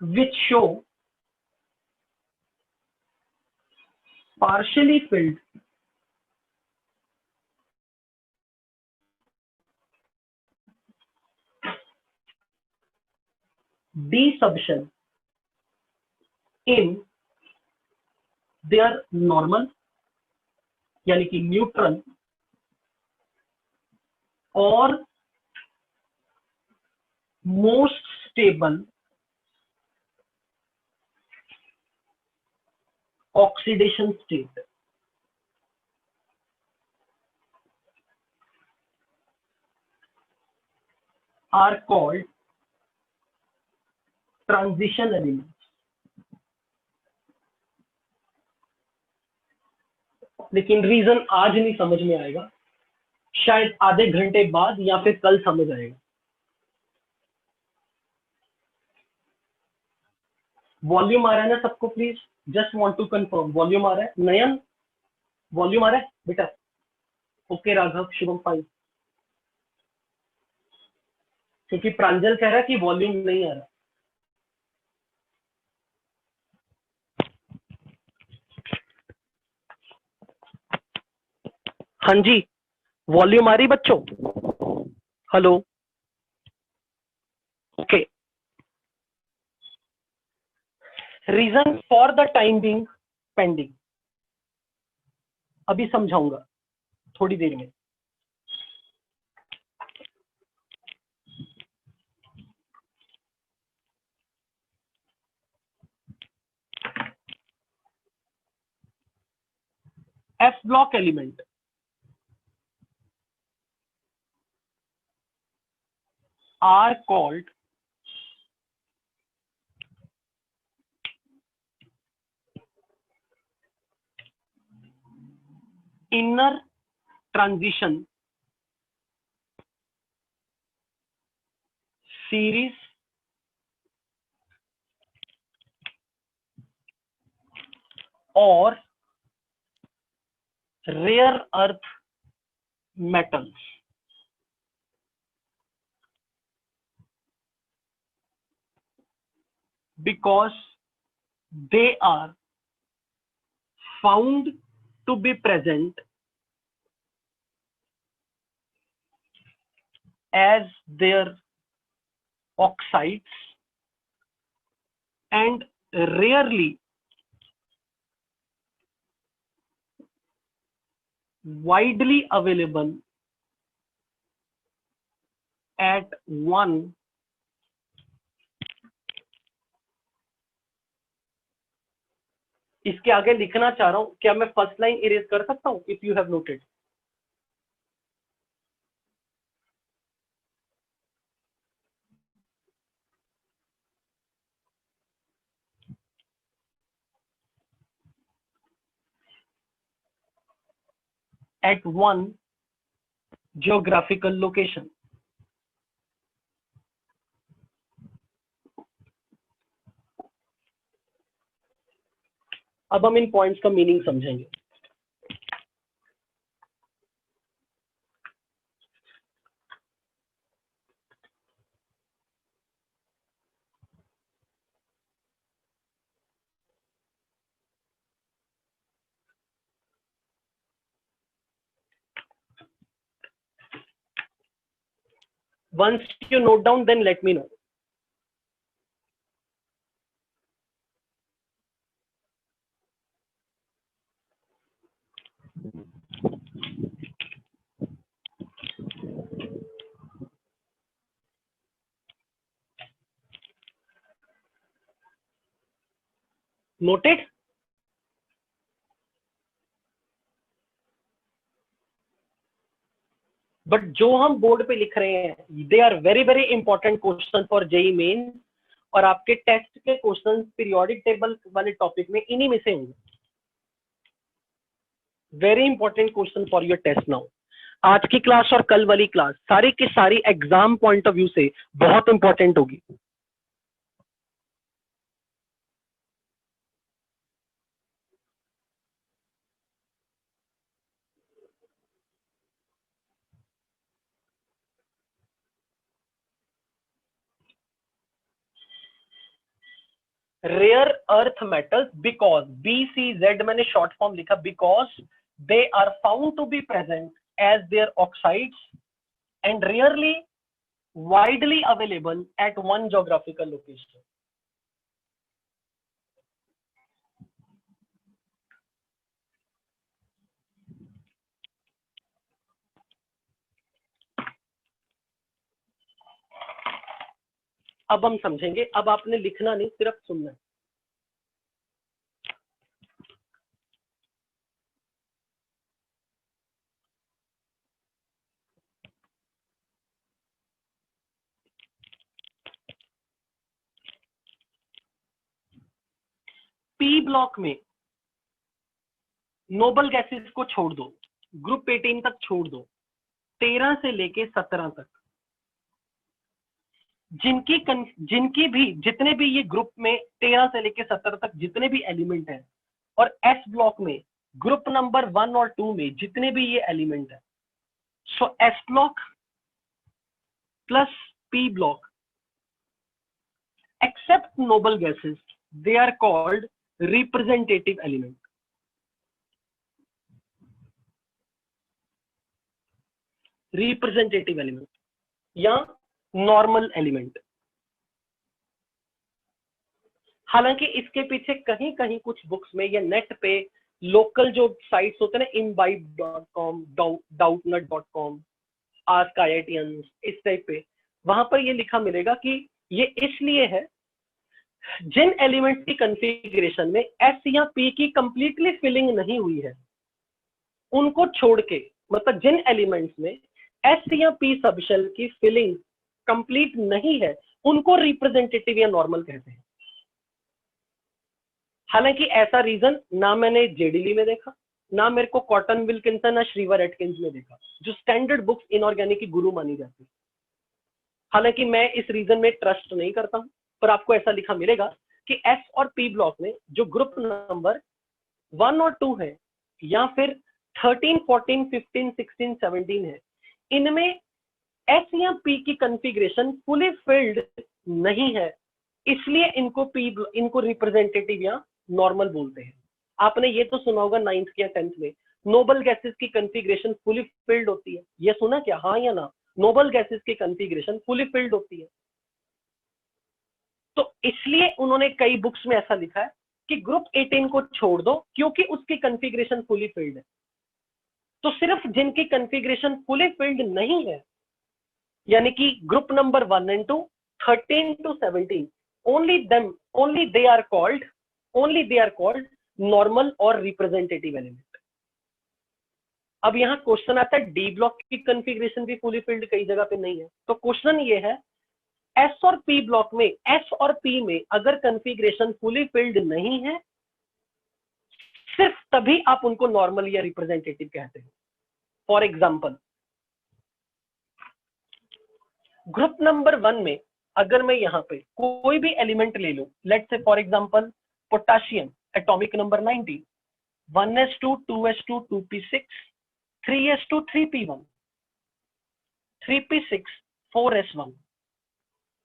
which show partially filled desorption in their normal यानी कि न्यूट्रल और most stable oxidation state are called transition elements। लेकिन रीजन आज नहीं समझ में आएगा, शायद आधे घंटे बाद या फिर कल समझ आएगा। वॉल्यूम आ रहा है ना सबको? Please just want to confirm, volume आ रहा है? नयन वॉल्यूम आ रहा है बेटा? ओके राघव, शुभम फाइन, क्योंकि प्रांजल कह रहा है कि वॉल्यूम नहीं आ रहा। हाँ जी, वॉल्यूम आ रही बच्चों? Hello, okay. Reason for the time being pending, अभी समझाऊंगा थोड़ी देर में। F block element are called inner transition series or rare earth metals. Because they are found to be present as their oxides and rarely widely available at one इसके आगे लिखना चाह रहा हूं, क्या मैं फर्स्ट लाइन इरेज कर सकता हूं? If you have noted, at one geographical location. अब हम इन पॉइंट्स का मीनिंग समझेंगे. Once you note down, then let me know. Noted? But जो हम बोर्ड पे लिख रहे हैं, they are very very important question for JEE Main, और आपके टेस्ट के क्वेश्चन पीरियोडिक टेबल वाले टॉपिक में इन्हीं में से होंगे. Very important question for your test now. आज की क्लास और कल वाली क्लास सारी की सारी एग्जाम पॉइंट ऑफ व्यू से बहुत इंपॉर्टेंट होगी. Rare earth metals, because BCZ मैंने शॉर्ट फॉर्म लिखा, because they are found to be present as their oxides and rarely widely available at one geographical location. अब हम समझेंगे. अब आपने लिखना नहीं, सिर्फ सुनना है. पी ब्लॉक में नोबल गैसेस को छोड़ दो, ग्रुप 18 तक छोड़ दो, 13 से लेके 17 तक जिनकी भी जितने भी ये ग्रुप में 13 से लेके 17 तक जितने भी एलिमेंट हैं, और एस ब्लॉक में ग्रुप नंबर 1 और 2 में जितने भी ये एलिमेंट है, so S block plus P block except noble gases, they are called representative element. Representative element या normal element. हालांकि इसके पीछे कहीं कहीं कुछ बुक्स में या नेट पे लोकल जो साइट्स होते हैं ना, imbibe.com, doubtnut.com, ask IITians, इस टाइप पे, वहां पर ये लिखा मिलेगा कि ये इसलिए है जिन एलिमेंट की कॉन्फ़िगरेशन में एस या पी की कंप्लीटली फिलिंग नहीं हुई है, उनको छोड़ के, मतलब जिन एलिमेंट्स में एस या पी सबशेल की फिलिंग कंप्लीट नहीं है, उनको रिप्रेजेंटेटिव या नॉर्मल कहते हैं. हालांकि ऐसा रीजन ना मैंने जेडीली में देखा, ना मेरे को कॉटन विल्किंसन ना श्रीवर एटकिंस में देखा, जो स्टैंडर्ड बुक्स इनऑर्गेनिक की गुरु मानी जाती। हालांकि मैं इस रीजन में ट्रस्ट नहीं करता हूं, पर आपको ऐसा लिखा मिलेगा कि एस और पी ब्लॉक में जो ग्रुप नंबर 1 और 2 है, या फिर 13, 14, 15, 16, 17 है, इनमें एस या पी की कॉन्फ़िगरेशन फुली फिल्ड नहीं है, इसलिए इनको रिप्रेजेंटेटिव या नॉर्मल बोलते हैं। आपने ये तो सुना होगा 9th या 10th में, नोबल गैसेस की कॉन्फ़िगरेशन फुली फिल्ड होती है। ये सुना क्या, हाँ या ना? नोबल गैसेस की कॉन्फ़िगरेशन फुली फिल्ड होती है। तो इसलिए उन्होंने कई बुक्स में ऐसा लिखा है कि ग्रुप 18 को छोड़ दो क्योंकि उसकी कॉन्फ़िगरेशन फुली फिल्ड है। तो सिर्फ जिनकी कॉन्फ़िगरेशन फुली फिल्ड नहीं है, यानी कि group number 1 and 2, 13 to 17, only they are called normal और रिप्रेजेंटेटिव एलिमेंट। अब यहां क्वेश्चन आता है डी ब्लॉक की कॉन्फ़िगरेशन भी फुली फिल्ड कई जगह पे नहीं है। तो क्वेश्चन ये है, एस और पी ब्लॉक में, एस और पी में अगर कॉन्फ़िगरेशन फुली फिल्ड नहीं है, सिर्फ तभी आप उनको नॉर्मल या रिप्रेजेंटेटिव कहते हैं। फॉर एग्जाम्पल, ग्रुप नंबर 1 में अगर मैं यहां पे कोई भी एलिमेंट ले लूं, let's say for example potassium, atomic number 90, 1s2 2s2 2p6 3s2 3p1 3p6 4s1।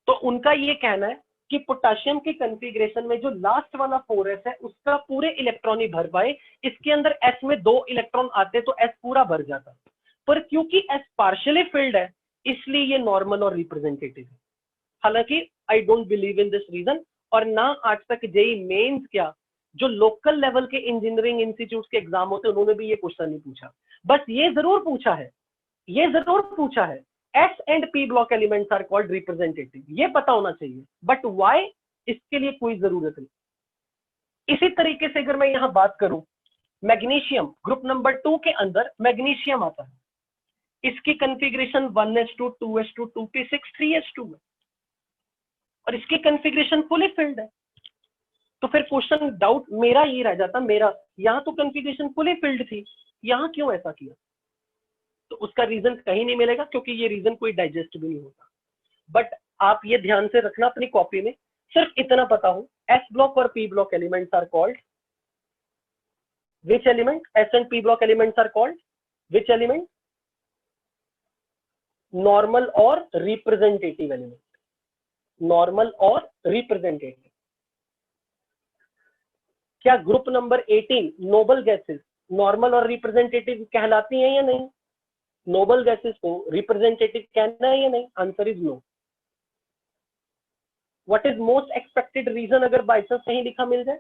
तो उनका ये कहना है कि पोटेशियम की कॉन्फ़िगरेशन में जो लास्ट वाला 4s है उसका पूरे इलेक्ट्रॉन ही भर पाए, इसके अंदर s में 2 इलेक्ट्रॉन आते तो s पूरा भर जाता, पर क्योंकि s पार्शियली फिल्ड है इसलिए ये नॉर्मल और रिप्रेजेंटेटिव है। हालांकि I don't believe in this reason, और ना आज तक जेई मेंस क्या, जो लोकल लेवल के इंजीनियरिंग इंस्टीट्यूट के एग्जाम होते हैं उन्होंने भी ये क्वेश्चन नहीं पूछा। बस ये जरूर पूछा है s and p block elements are called representative, ये पता होना चाहिए, बट व्हाई इसके लिए कोई जरूरत नहीं। इसी तरीके से अगर मैं यहां बात करूं, मैग्नीशियम, ग्रुप नंबर 2 के अंदर मैग्नीशियम आता है, इसकी configuration 1s2 2s2 2p6 3s2 है, और इसकी कॉन्फ़िगरेशन फुली फिल्ड है। तो फिर क्वेश्चन डाउट मेरा ये रह जाता, मेरा यहां तो कॉन्फ़िगरेशन फुली फिल्ड थी, यहां क्यों ऐसा किया? तो उसका रीजन कहीं नहीं मिलेगा, क्योंकि ये रीजन कोई डाइजेस्ट भी नहीं होता। बट आप ये ध्यान से रखना अपनी कॉपी में, सिर्फ इतना पता हो, एस ब्लॉक और P block elements are called which element? S and p block elements are called which element? Normal और रिप्रेजेंटेटिव एलिमेंट, नॉर्मल और रिप्रेजेंटेटिव। क्या group number 18 noble gases normal और रिप्रेजेंटेटिव कहलाती हैं या नहीं? नोबल गैसेस को रिप्रेजेंटेटिव कहना है या नहीं? Answer is no. What is most expected reason अगर बाय चांस कहीं लिखा मिल जाए?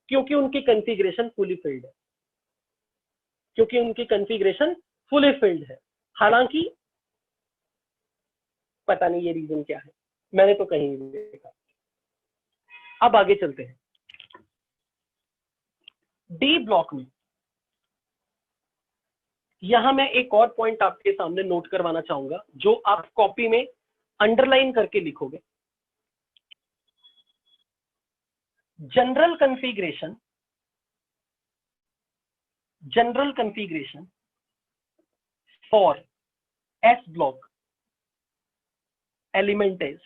क्योंकि उनकी कॉन्फ़िगरेशन फुली फिल्ड है, क्योंकि उनकी कॉन्फ़िगरेशन फुली फिल्ड है। हालांकि पता नहीं ये रीजन क्या है, मैंने तो कहीं नहीं देखा। अब आगे चलते हैं। डी ब्लॉक में यहां मैं एक और पॉइंट आपके सामने नोट करवाना चाहूंगा, जो आप कॉपी में अंडरलाइन करके लिखोगे। General configuration for S block element is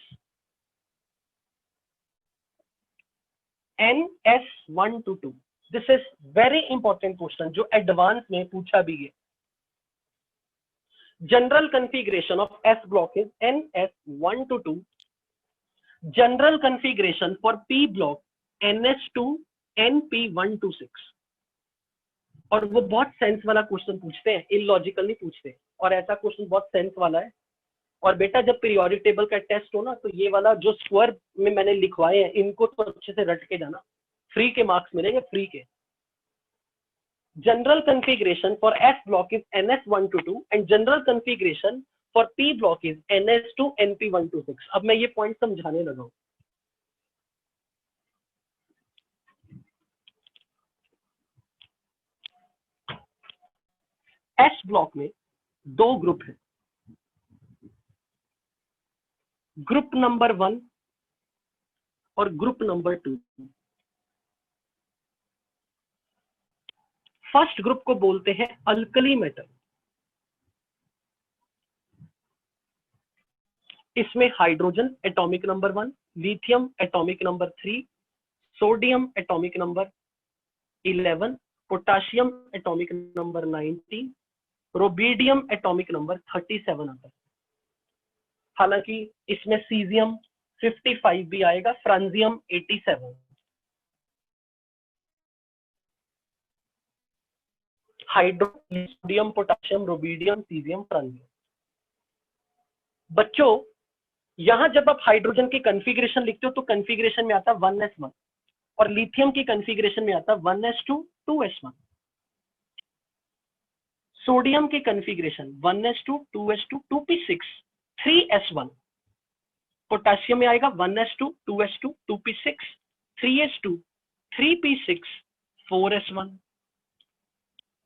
NS1 to 2। This is very important question जो एडवांस में पूछा भी है। General configuration of S block is NS1 to 2। General configuration for P block NS2 NP1 to 6। और वो बहुत sense वाला question पूछते हैं, इलॉजिकल नहीं पूछते, और ऐसा क्वेश्चन बहुत सेंस वाला है। और बेटा जब पीरियोडिक टेबल का टेस्ट हो ना, तो ये वाला जो स्क्वायर में मैंने लिखवाए हैं इनको तो अच्छे से रट के जाना, फ्री के मार्क्स मिलेंगे, फ्री के। General configuration for S block is NS1 to 2 and general configuration for P block is NS2 NP1 to 6। अब मैं ये पॉइंट समझाने लगा हूं। एस ब्लॉक में दो ग्रुप है, ग्रुप नंबर 1 और ग्रुप नंबर 2। फर्स्ट ग्रुप को बोलते हैं अल्कली मेटल। इसमें hydrogen atomic number 1, lithium atomic number 3, sodium atomic number 11, potassium atomic number 19, rubidium atomic number 37 आता है। हालांकि इसमें सीजियम 55 भी आएगा, francium 87। Hydrogen, sodium, potassium, rubidium, caesium, francium. बच्चों यहां जब आप हाइड्रोजन की कॉन्फ़िगरेशन लिखते हो तो कॉन्फ़िगरेशन में आता है 1s1 और लिथियम की कॉन्फ़िगरेशन में आता है 1s2 2s1। सोडियम की configuration 1s2 2s2 2p6 3s1। Potassium में आएगा 1s2 2s2 2p6 3s2 3p6 4s1।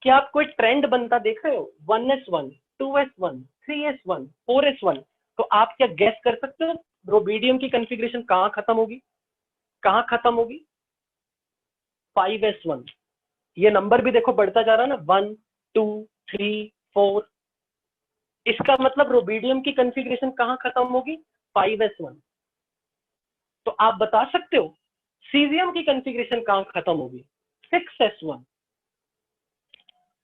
क्या आप कोई ट्रेंड बनता देख रहे हो? 1s1 2s1 3s1 4s1। तो आप क्या गैस कर सकते हो रोबीडियम की कॉन्फ़िगरेशन कहां खत्म होगी? कहां खत्म होगी? 5s1। ये नंबर भी देखो बढ़ता जा रहा है ना, 1 2 3 4। इसका मतलब रोबीडियम की कॉन्फ़िगरेशन कहां खत्म होगी? 5s1। तो आप बता सकते हो सीजियम की कॉन्फ़िगरेशन कहां खत्म होगी? 6s1।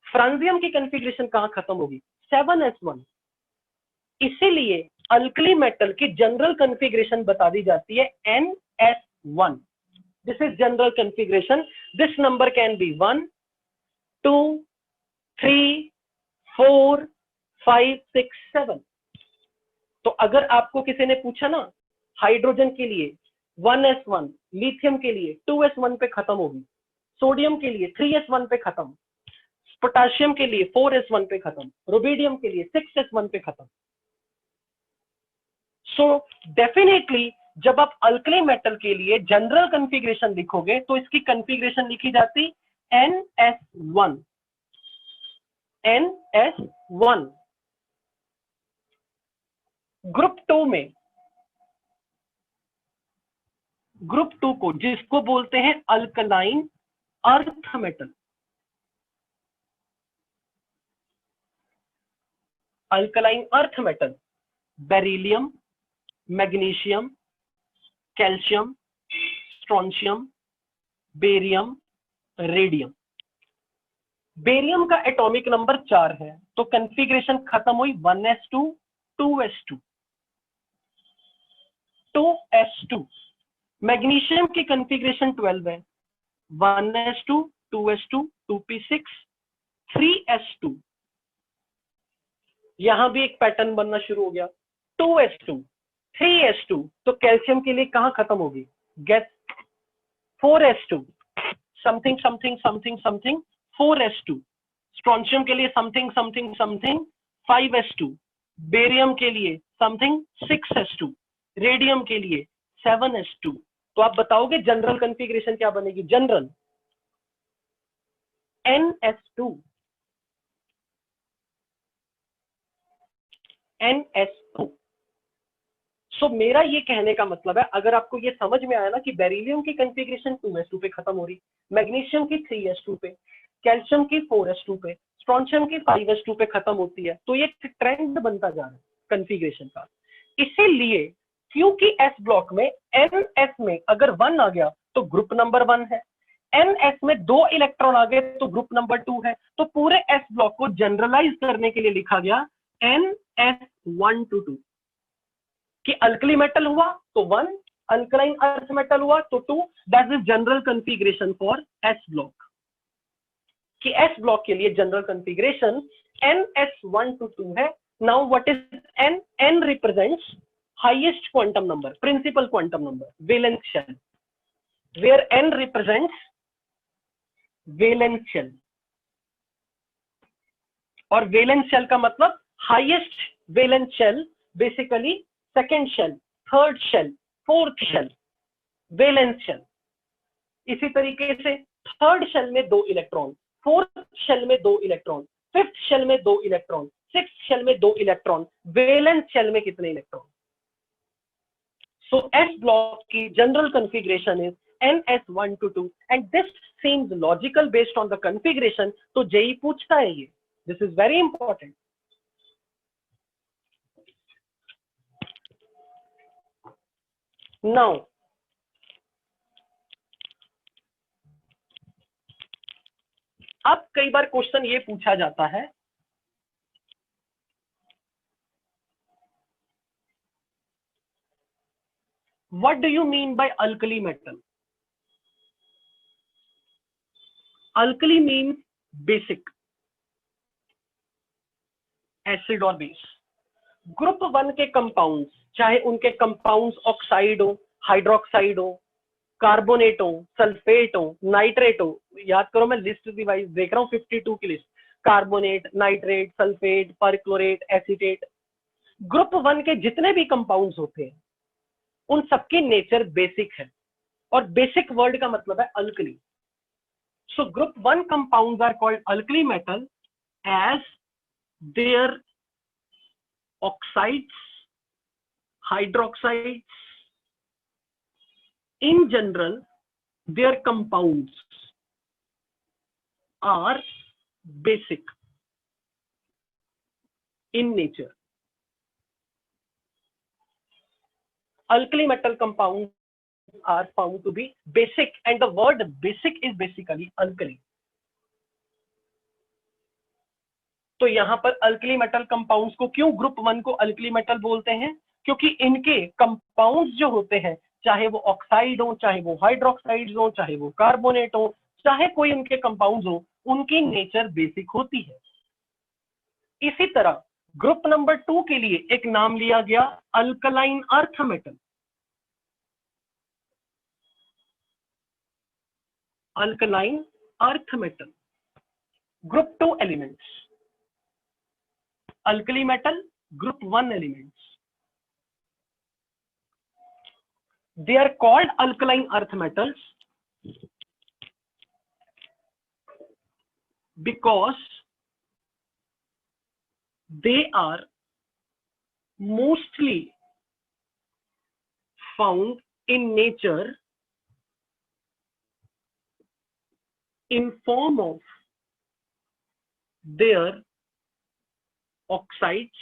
फ्रांजियम की कॉन्फ़िगरेशन कहां खत्म होगी? 7s1। इसीलिए अल्कली मेटल की जनरल कॉन्फ़िगरेशन बता दी जाती है NS1। This is general configuration. This number can be 1 2 3 4 5 6 7। तो अगर आपको किसी ने पूछा ना हाइड्रोजन के लिए 1s1, लिथियम के लिए 2s1 पे खत्म होगी, सोडियम के लिए 3s1 पे खत्म, पोटाशियम के लिए 4s1 पे खत्म, रोबीडियम के लिए 6s1 पे खत्म। सो डेफिनेटली जब आप अल्कली मेटल के लिए जनरल कॉन्फ़िगरेशन लिखोगे तो इसकी कॉन्फ़िगरेशन लिखी जाती NS1। NS1। ग्रुप 2 में, ग्रुप 2 को जिसको बोलते हैं alkaline earth metal. Alkaline earth metal beryllium, magnesium, calcium, strontium, barium, radium. Barium का एटॉमिक नंबर 4 है तो कॉन्फ़िगरेशन खत्म हुई 1s2 2s2 2s2। मैग्नीशियम की कॉन्फ़िगरेशन 12 है, 1s2 2s2 2p6 3s2। यहां भी एक पैटर्न बनना शुरू हो गया, 2s2 3s2। तो कैल्शियम के लिए कहां खत्म होगी? Guess. 4s2 something something something something 4s2। Strontium के लिए something something something 5s2। Barium के लिए समथिंग 6s2। रेडियम के लिए 7s2। तो आप बताओगे जनरल कॉन्फ़िगरेशन क्या बनेगी? General NS2। NS2। सो मेरा ये कहने का मतलब है, अगर आपको ये समझ में आया ना कि बेरिलियम की कॉन्फ़िगरेशन 2s2 पे खत्म हो रही, मैग्नीशियम की 3s2 पे, कैल्शियम की 4s2 पे, स्ट्रोंशियम की 5s2 पे खत्म होती है, तो ये ट्रेंड बनता जा रहा है कॉन्फ़िगरेशन का। इसीलिए क्योंकि S ब्लॉक में NS में अगर 1 आ गया तो ग्रुप नंबर 1 है, NS में 2 इलेक्ट्रॉन आ गए तो ग्रुप नंबर 2 है। तो पूरे S ब्लॉक को जनरलाइज करने के लिए लिखा गया NS1 to 2 कि अल्कली मेटल हुआ तो 1, अल्कलाइन अर्थ मेटल हुआ तो 2। That is general configuration for S block. कि S ब्लॉक के लिए जनरल कॉन्फ़िगरेशन NS1 to 2 है। Now what is N? N represents highest quantum number, principal quantum number, valence shell, where N represents valence shell. और valence shell का मतलब highest valence shell, basically second shell, third shell, fourth shell, valence shell. इसी तरीके से third shell में 2 electron, fourth shell में 2 electron, fifth shell में 2 electron, sixth shell में 2 इलेक्ट्रॉन, वैलेंस शेल में कितने इलेक्ट्रॉन? सो S ब्लॉक की general configuration is NS1 to 2 and this seems logical based on the configuration. तो JEE पूछता है ये. This is very important. Now अब कई बार क्वेश्चन ये पूछा जाता है what do you mean by alkali metal? Alkali means basic, acid और base. ग्रुप 1 के कंपाउंड्स, चाहे उनके कंपाउंड्स ऑक्साइड हो, हाइड्रोक्साइड हो, कार्बोनेट हो, सल्फेट हो, नाइट्रेट हो, याद करो मैं लिस्ट डिवाइस देख रहा हूँ 52 की list, carbonate, nitrate, sulphate, perchlorate, acetate, group 1 के जितने भी कंपाउंड्स होते हैं उन सबकी नेचर बेसिक है और बेसिक वर्ड का मतलब है alkali. So group 1 compounds are called alkali metal as their oxides, hydroxides, in general their compounds are basic in nature. Alkali metal compounds are found to be basic and the word basic is basically alkali. तो यहां पर alkali metal compounds को क्यों group 1 को alkali metal बोलते हैं? क्योंकि इनके कंपाउंड्स जो होते हैं, चाहे वो ऑक्साइड हो, चाहे वो हाइड्रोक्साइड्स हो, चाहे वो कार्बोनेट हो, चाहे कोई उनके कंपाउंड्स हो, उनकी नेचर बेसिक होती है. इसी तरह ग्रुप नंबर 2 के लिए एक नाम लिया गया alkaline earth metal. Alkaline earth metal, group 2 elements. Alkali metal, group 1 elements. They are called alkaline earth metals because they are mostly found in nature in form of their oxides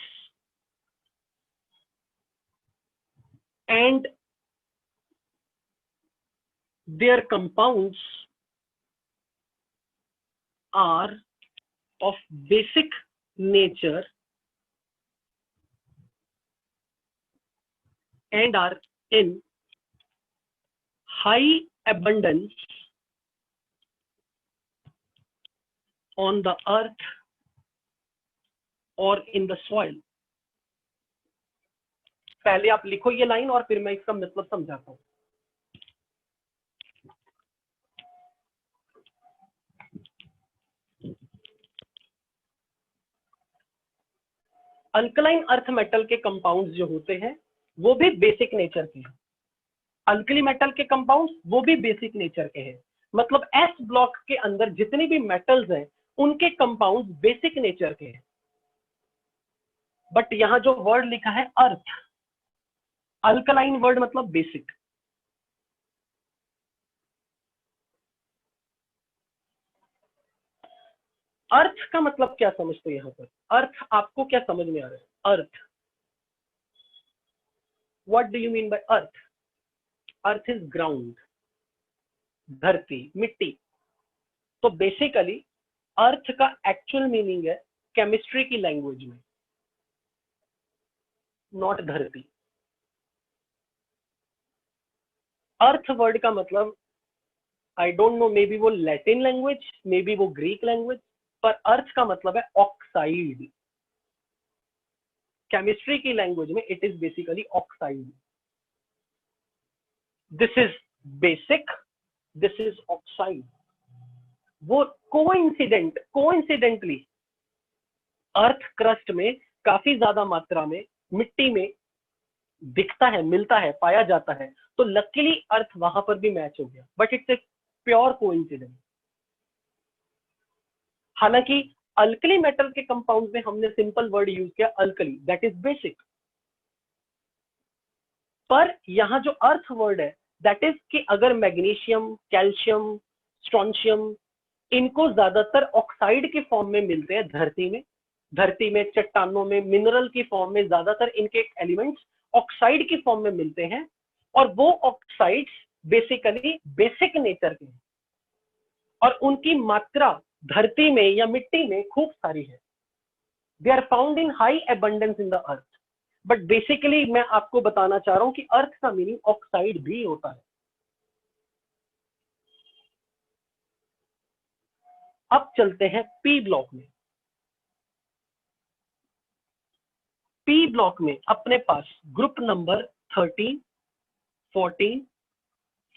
and their compounds are of basic nature and are in high abundance on the earth और in the soil. पहले आप लिखो ये line और फिर मैं इसका मतलब समझाता हूं. अल्कलाइन अर्थ मेटल के कंपाउंड्स जो होते हैं वो भी बेसिक नेचर के हैं. अल्कली मेटल के कंपाउंड्स वो भी बेसिक नेचर के हैं. मतलब एस ब्लॉक के अंदर जितनी भी मेटल्स हैं उनके कंपाउंड्स बेसिक नेचर के हैं. बट यहां जो वर्ड लिखा है अर्थ, अल्कलाइन वर्ड मतलब बेसिक. अर्थ का मतलब क्या समझते हो यहां पर? अर्थ आपको क्या समझ में आ रहा है? Earth, what do you mean by earth? Earth is ground, धरती, मिट्टी. तो बेसिकली अर्थ का एक्चुअल मीनिंग है केमिस्ट्री की लैंग्वेज में नॉट धरती. अर्थ वर्ड का मतलब I don't know, maybe वो लैटिन लैंग्वेज, मे बी वो ग्रीक लैंग्वेज, पर अर्थ का मतलब है ऑक्साइड. केमिस्ट्री की लैंग्वेज में it is basically oxide. This is basic, this is oxide. वो कोइंसिडेंटली अर्थ क्रस्ट में काफी ज्यादा मात्रा में मिट्टी में दिखता है, मिलता है, पाया जाता है. तो लकीली अर्थ वहां पर भी मैच हो गया, but it's a pure coincidence. हालांकि अल्कली मेटल के कंपाउंड में हमने सिंपल वर्ड यूज किया अल्कली, दैट इज बेसिक. पर यहां जो अर्थ वर्ड है दैट इज कि अगर मैग्नीशियम, कैल्शियम, स्ट्रोंशियम, इनको ज्यादातर ऑक्साइड के फॉर्म में मिलते हैं धरती में, चट्टानों में, मिनरल की फॉर्म में ज्यादातर इनके एलिमेंट्स ऑक्साइड की फॉर्म में मिलते हैं, और वो ऑक्साइड्स बेसिकली बेसिक नेचर के हैं और उनकी मात्रा धरती में या मिट्टी में खूब सारी है। They are found in high abundance in the earth. But basically मैं आपको बताना चाह रहा हूं कि अर्थ का मीनिंग ऑक्साइड भी होता है। अब चलते हैं पी ब्लॉक में। पी ब्लॉक में अपने पास ग्रुप नंबर 13, 14,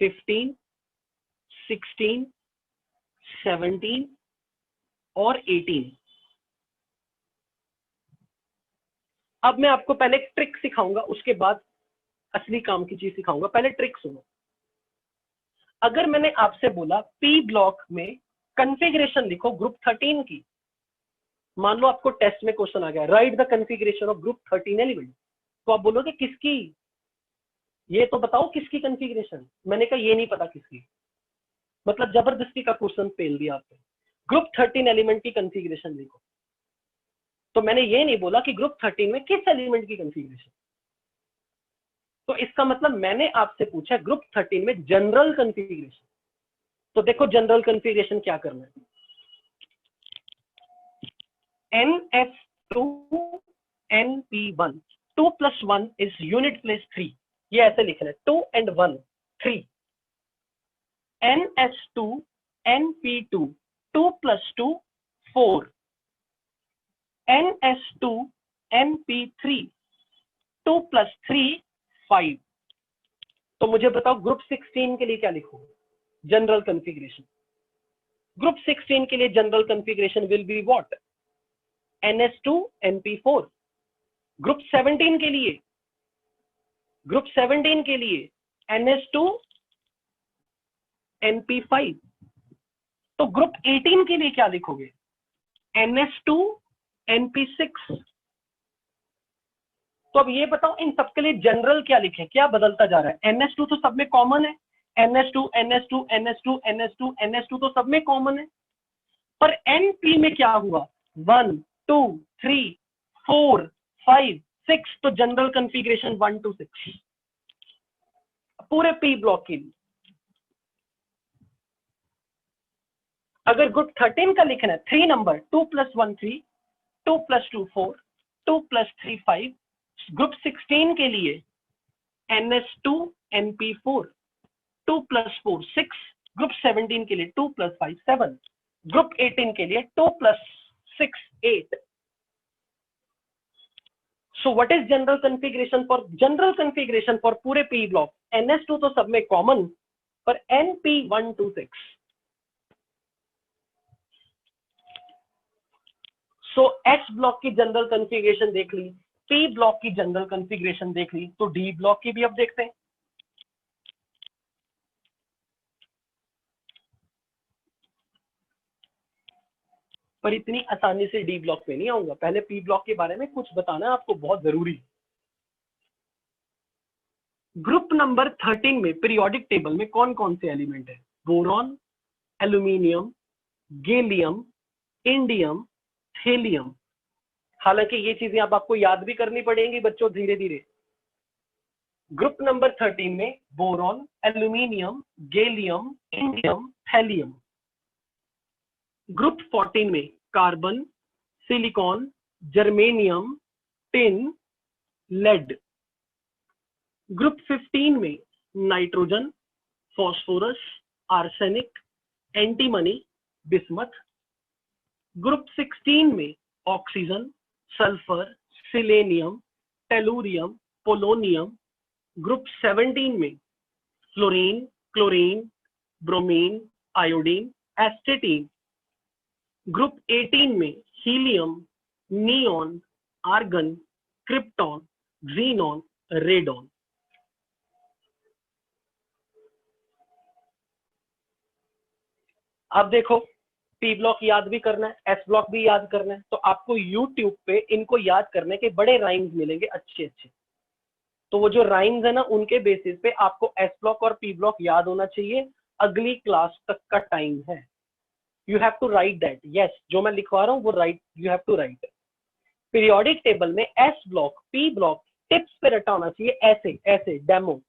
15, 16, 17 और 18। अब मैं आपको पहले एक ट्रिक सिखाऊंगा, उसके बाद असली काम की चीज सिखाऊंगा। पहले ट्रिक सुनो। अगर मैंने आपसे बोला पी ब्लॉक में कॉन्फ़िगरेशन लिखो ग्रुप 13 की, मान लो आपको टेस्ट में क्वेश्चन आ गया right the configuration of group 13 element, तो आप बोलोगे किसकी, ये तो बताओ किसकी कॉन्फ़िगरेशन। मैंने कहा ये नहीं पता किसकी, मतलब जबरदस्ती का क्वेश्चन फेल दिया आपने। ग्रुप 13 एलिमेंट की कॉन्फ़िगरेशन लिखो। तो मैंने ये नहीं बोला कि ग्रुप 13 में किस एलिमेंट की कॉन्फ़िगरेशन। तो इसका मतलब मैंने आपसे पूछा ग्रुप 13 में जनरल कॉन्फ़िगरेशन। तो देखो जनरल कॉन्फ़िगरेशन क्या करना है। NS2 NP1, 2 + 1 is unit place 3, ये ऐसे लिखना है 2 and 1 3। NS2 NP2, 2 + 2 4। NS2 NP3, 2 + 3 5। तो मुझे बताओ ग्रुप 16 के लिए क्या लिखूं जनरल कॉन्फ़िगरेशन। ग्रुप 16 के लिए general configuration will be what, NS2 NP4। Group 17 के लिए, ग्रुप 17 के लिए NS2 NP5। तो ग्रुप 18 के लिए क्या लिखोगे, NS2 NP6। तो अब ये बताओ इन सबके लिए जनरल क्या लिखें, क्या बदलता जा रहा है। NS2 तो सब में कॉमन है, NS2 NS2 NS2 NS2 NS2 तो सब में कॉमन है, पर NP में क्या हुआ, 1 2 3 4 5 6। तो जनरल कॉन्फ़िगरेशन 1 to 6 पूरे पी ब्लॉक के लिए। अगर ग्रुप 13 का लिखना है 3 नंबर, 2 + 1 3, 2 + 2 4, 2 + 3 5। ग्रुप 16 के लिए NS2 NP4, 2 + 4 6। ग्रुप 17 के लिए 2 + 5 7। ग्रुप 18 के लिए 2 + 6 8। So what is general configuration for, general configuration for पूरे P ब्लॉक, NS2 तो सब में कॉमन, पर NP 1 to 6। So H block की जनरल कॉन्फ़िगरेशन देख ली, P ब्लॉक की जनरल कॉन्फ़िगरेशन देख ली, तो D ब्लॉक की भी अब देखते हैं। पर इतनी आसानी से डी ब्लॉक पे नहीं आऊंगा, पहले पी ब्लॉक के बारे में कुछ बताना है आपको, बहुत जरूरी। ग्रुप नंबर 13 में पीरियोडिक टेबल में कौन कौन से एलिमेंट है, boron, aluminium, gallium, indium, helium. हालांकि ये चीजें अब आपको याद भी करनी पड़ेंगी बच्चों धीरे धीरे। ग्रुप नंबर 13 में boron, aluminium, gallium, indium, helium. Group 14 में carbon, silicon, germanium, tin, lead. Group 15 में nitrogen, phosphorus, arsenic, antimony, bismuth. Group 16 में oxygen, sulphur, selenium, tellurium, polonium. Group 17 में fluorine, chlorine, bromine, iodine, astatine. Group 18 में helium, neon, argon, krypton, xenon, radon. अब देखो P block याद भी करना है, एस ब्लॉक भी याद करना है, तो आपको यूट्यूब पे इनको याद करने के बड़े राइम्स मिलेंगे अच्छे अच्छे। तो वो जो राइम्स है ना, उनके बेसिस पे आपको एस ब्लॉक और पी ब्लॉक याद होना चाहिए। अगली क्लास तक का टाइम है, you have to write that. Yes, जो मैं लिखवा रहा हूँ वो write, you have to write. Periodic table में S block P block tips पे रटा होना चाहिए, ऐसे ऐसे डेमो।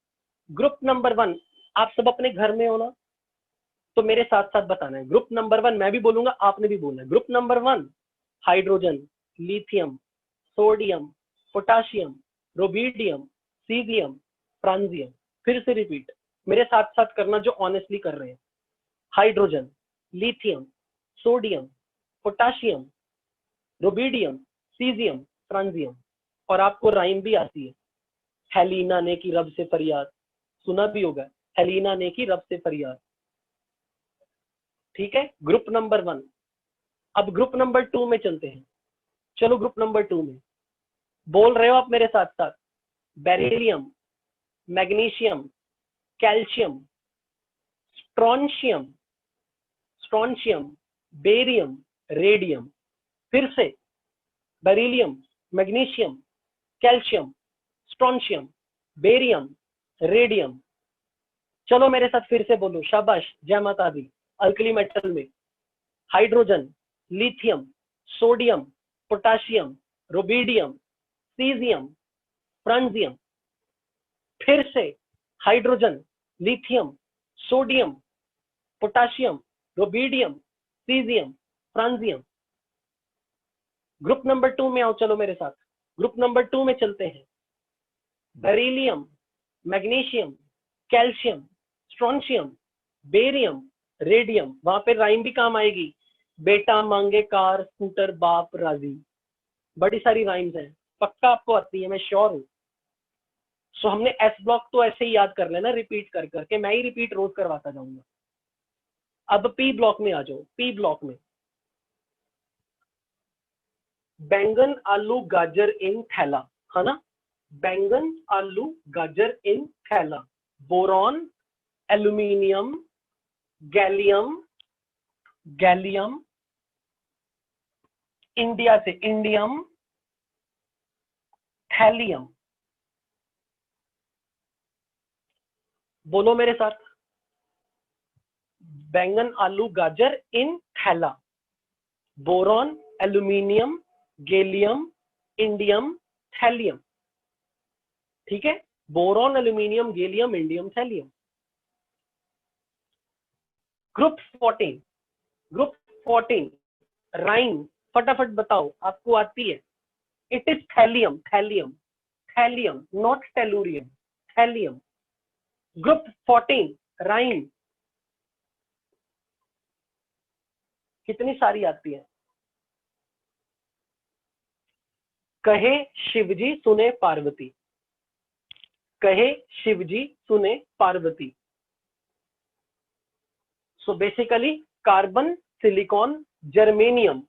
ग्रुप नंबर 1, आप सब अपने घर में हो ना, तो मेरे साथ साथ बताना है। ग्रुप नंबर 1 मैं भी बोलूंगा, आपने भी बोलना है। Group number 1 hydrogen, lithium, sodium, potassium, rubidium, caesium, francium. फिर से रिपीट, मेरे साथ साथ करना जो ऑनेस्टली कर रहे हैं। Hydrogen, lithium, sodium, potassium, rubidium, caesium, francium. और आपको राइम भी आती है, हेलीना ने की रब से फरियाद, सुना भी होगा, हेलीना ने की रब से फरियाद। ठीक है, ग्रुप नंबर 1। अब ग्रुप नंबर 2 में चलते हैं। चलो ग्रुप नंबर 2 में बोल रहे हो आप मेरे साथ साथ। Beryllium, magnesium, calcium, strontium, strontium, barium, radium. फिर से beryllium, magnesium, calcium, strontium, barium, radium. चलो मेरे साथ फिर से बोलो, शाबाश, जय माता दी। अल्कली मेटल में hydrogen, lithium, sodium, potassium, rubidium, caesium, francium. फिर से hydrogen, lithium, sodium, potassium, rubidium, caesium, francium. Group number 2 में आओ, चलो मेरे साथ ग्रुप नंबर 2 में चलते हैं। Beryllium, magnesium, calcium, strontium, barium, radium. वहां पे राइम भी काम आएगी, बेटा मांगे कार स्कूटर बाप राजी। बड़ी सारी राइम्स हैं, पक्का आपको आती है, मैं श्योर हूं। सो हमने एस ब्लॉक तो ऐसे ही याद कर लेना, रिपीट कर करके, मैं ही रिपीट रोज करवाता जाऊंगा। अब पी ब्लॉक में आ जाओ। पी ब्लॉक में बैंगन आलू गाजर इन थैला, है ना। बैंगन आलू गाजर इन थैला। Boron, aluminium, gallium, gallium, India से इंडियम, थैलियम। बोलो मेरे साथ, बैंगन आलू गाजर इन थैला। Boron, aluminium, gallium, indium, thallium. ठीक है, boron, aluminium, gallium, indium, thallium. Group 14, group 14 rhyme फटाफट बताओ, आपको आती है। It is thallium, thallium, thallium, not tellurium, thallium. Group 14 rhyme कितनी सारी आती है। कहे शिवजी सुने पार्वती, कहे शिवजी सुने Parvati. So basically carbon, silicon, germanium,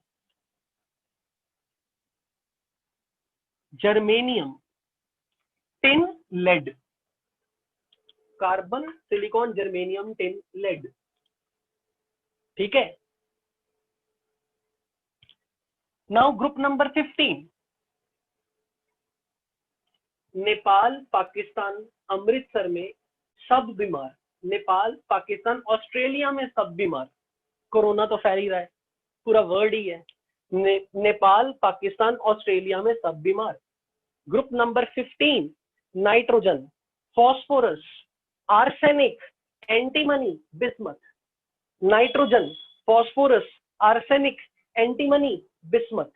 germanium, tin, lead. Carbon, silicon, germanium, tin, lead. ठीक है। Now group number 15, Nepal, Pakistan, Amritsar में सब बीमार। नेपाल, पाकिस्तान, ऑस्ट्रेलिया में सब बीमार। कोरोना तो फैल ही रहा है, पूरा वर्ल्ड ही है। नेपाल, पाकिस्तान, ऑस्ट्रेलिया में सब बीमार। Group number 15, nitrogen, phosphorus, arsenic, antimony, bismuth. Nitrogen, phosphorus, arsenic, antimony, bismuth.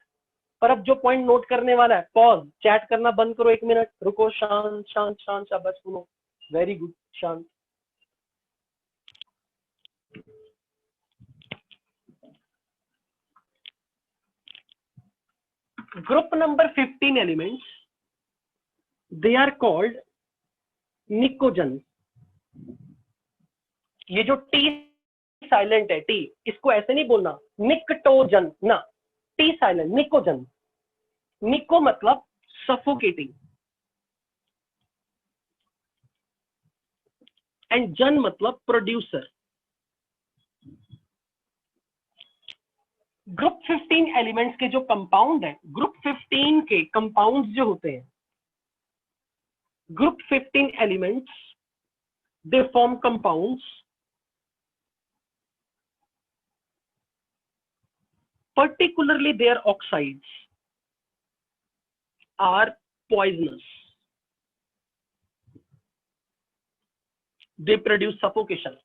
पर अब जो पॉइंट नोट करने वाला है, पॉज, चैट करना बंद करो, 1 मिनट रुको, शांत शांत शांत, शाबाश, सुनो, वेरी गुड, शांत। Group number 15 elements, they are called pnicogen. ये जो टी साइलेंट है, टी, इसको ऐसे नहीं बोलना निकटोजन ना, टी साइलेंट, निकोजन। निको मतलब सफोकेटिंग एंड जन मतलब प्रोड्यूसर। ग्रुप 15 एलिमेंट्स के जो कंपाउंड है, ग्रुप 15 के कंपाउंड्स जो होते हैं Group 15 elements, they form compounds. Particularly their oxides are poisonous. They produce suffocation.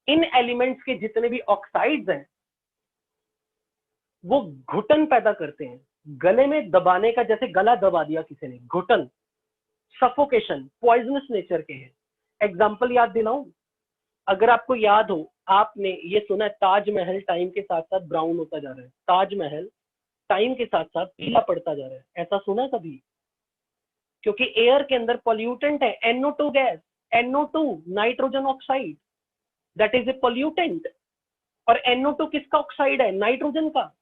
In elements के जितने भी ऑक्साइड्स हैं वो घुटन पैदा करते हैं, गले में दबाने का, जैसे गला दबा दिया किसी ने, घुटन, सफोकेशन, पॉइजनस नेचर के हैं। एग्जाम्पल याद दिलाऊं, अगर आपको याद हो, आपने ये सुना है ताजमहल टाइम के साथ साथ ब्राउन होता जा रहा है, ताजमहल टाइम के साथ साथ पीला पड़ता जा रहा है, ऐसा सुना है कभी? क्योंकि एयर के अंदर पॉल्यूटेंट है, NO2 gas, NO2 nitrogen oxide, that is a pollutant. और NO2 किसका ऑक्साइड है? नाइट्रोजन का।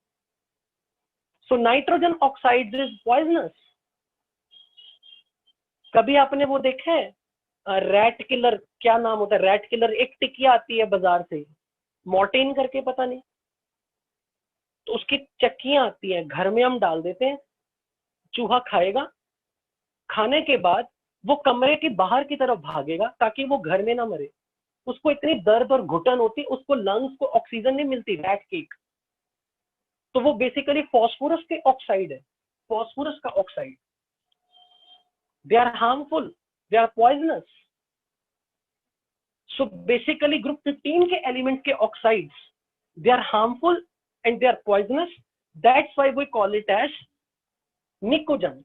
So nitrogen oxide is poisonous. कभी आपने वो देखा है रैट किलर, क्या नाम होता है रैट किलर, एक टिकिया आती है बाजार से, मॉर्टिन करके, पता नहीं, तो उसकी चक्कियां आती हैं, घर में हम डाल देते हैं, चूहा खाएगा, खाने के बाद वो कमरे के बाहर की तरफ भागेगा ताकि वो घर में ना मरे। उसको इतनी दर्द और घुटन होती, उसको लंग्स को ऑक्सीजन नहीं मिलती, रैट केक, तो वो बेसिकली फॉस्फोरस के ऑक्साइड है, फॉस्फोरस का oxide. They are harmful, they are poisonous. So basically group 15 के एलिमेंट के oxides, they are harmful and they are poisonous. That's why we call it as nicogens.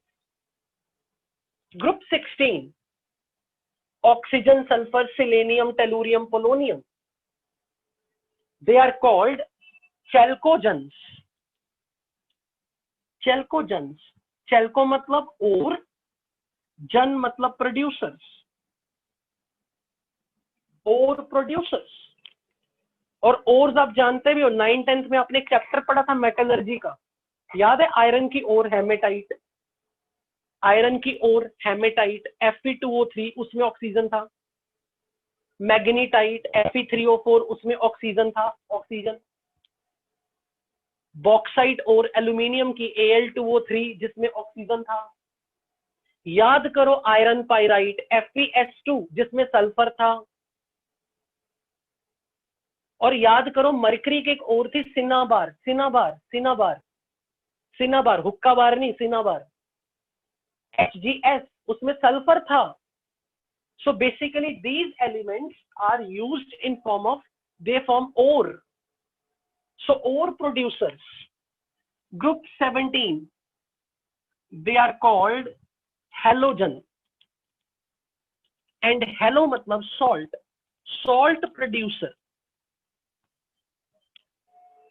Group 16, oxygen, sulfur, selenium, tellurium, polonium, they are called chalcogens. Chalcogens, chalco मतलब और, जन मतलब producers, और producers। और ores आप जानते भी हो, 9th-10th में आपने एक चैप्टर पढ़ा था मेटलर्जी का, याद है? आयरन की ओर हेमेटाइट, आयरन की ओर हेमेटाइट, Fe2O3 उसमें ऑक्सीजन था, मैग्नीटाइट Fe3O4 उसमें ऑक्सीजन था, ऑक्सीजन। बॉक्साइट और एल्यूमिनियम की Al2O3 जिसमें ऑक्सीजन था। याद करो आयरन पाइराइट FeS2 जिसमें सल्फर था। और याद करो मरकरी की एक और थी सिनाबार, सिनाबार, सिनाबार, सिनाबार, हुक्का बार नहीं, सिनाबार, HgS उसमें सल्फर था। So basically these elements are used in form of, they form ore. So ore producers, group 17, they are called halogen. And halo मतलब सॉल्ट, सॉल्ट प्रोड्यूसर।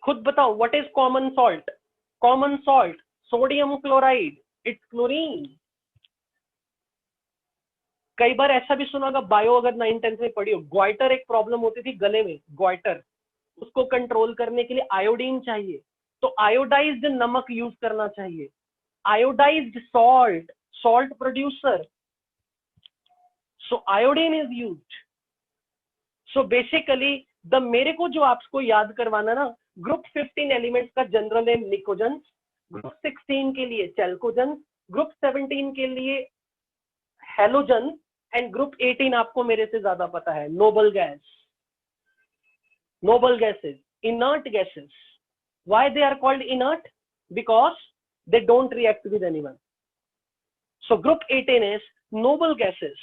खुद बताओ what is common salt? Common salt sodium chloride, it's chlorine. कई बार ऐसा भी सुना होगा, bio अगर 9th-10th में पढ़ी हो, ग्वाइटर एक प्रॉब्लम होती थी गले में, ग्वाइटर, उसको कंट्रोल करने के लिए आयोडीन चाहिए, तो आयोडाइज्ड नमक यूज करना चाहिए, iodised salt, salt producer, so iodine is used. So basically मेरे को जो आपको याद करवाना ना, ग्रुप 15 एलिमेंट्स का जनरल नेम निकोजेंस, ग्रुप 16 के लिए चैल्कोजेंस, ग्रुप 17 के लिए हेलोजन, एंड ग्रुप 18 आपको मेरे से ज्यादा पता है, noble gas, noble gases, inert gases. Why they are called inert? Because they don't react with anyone. So group 18 is noble gases.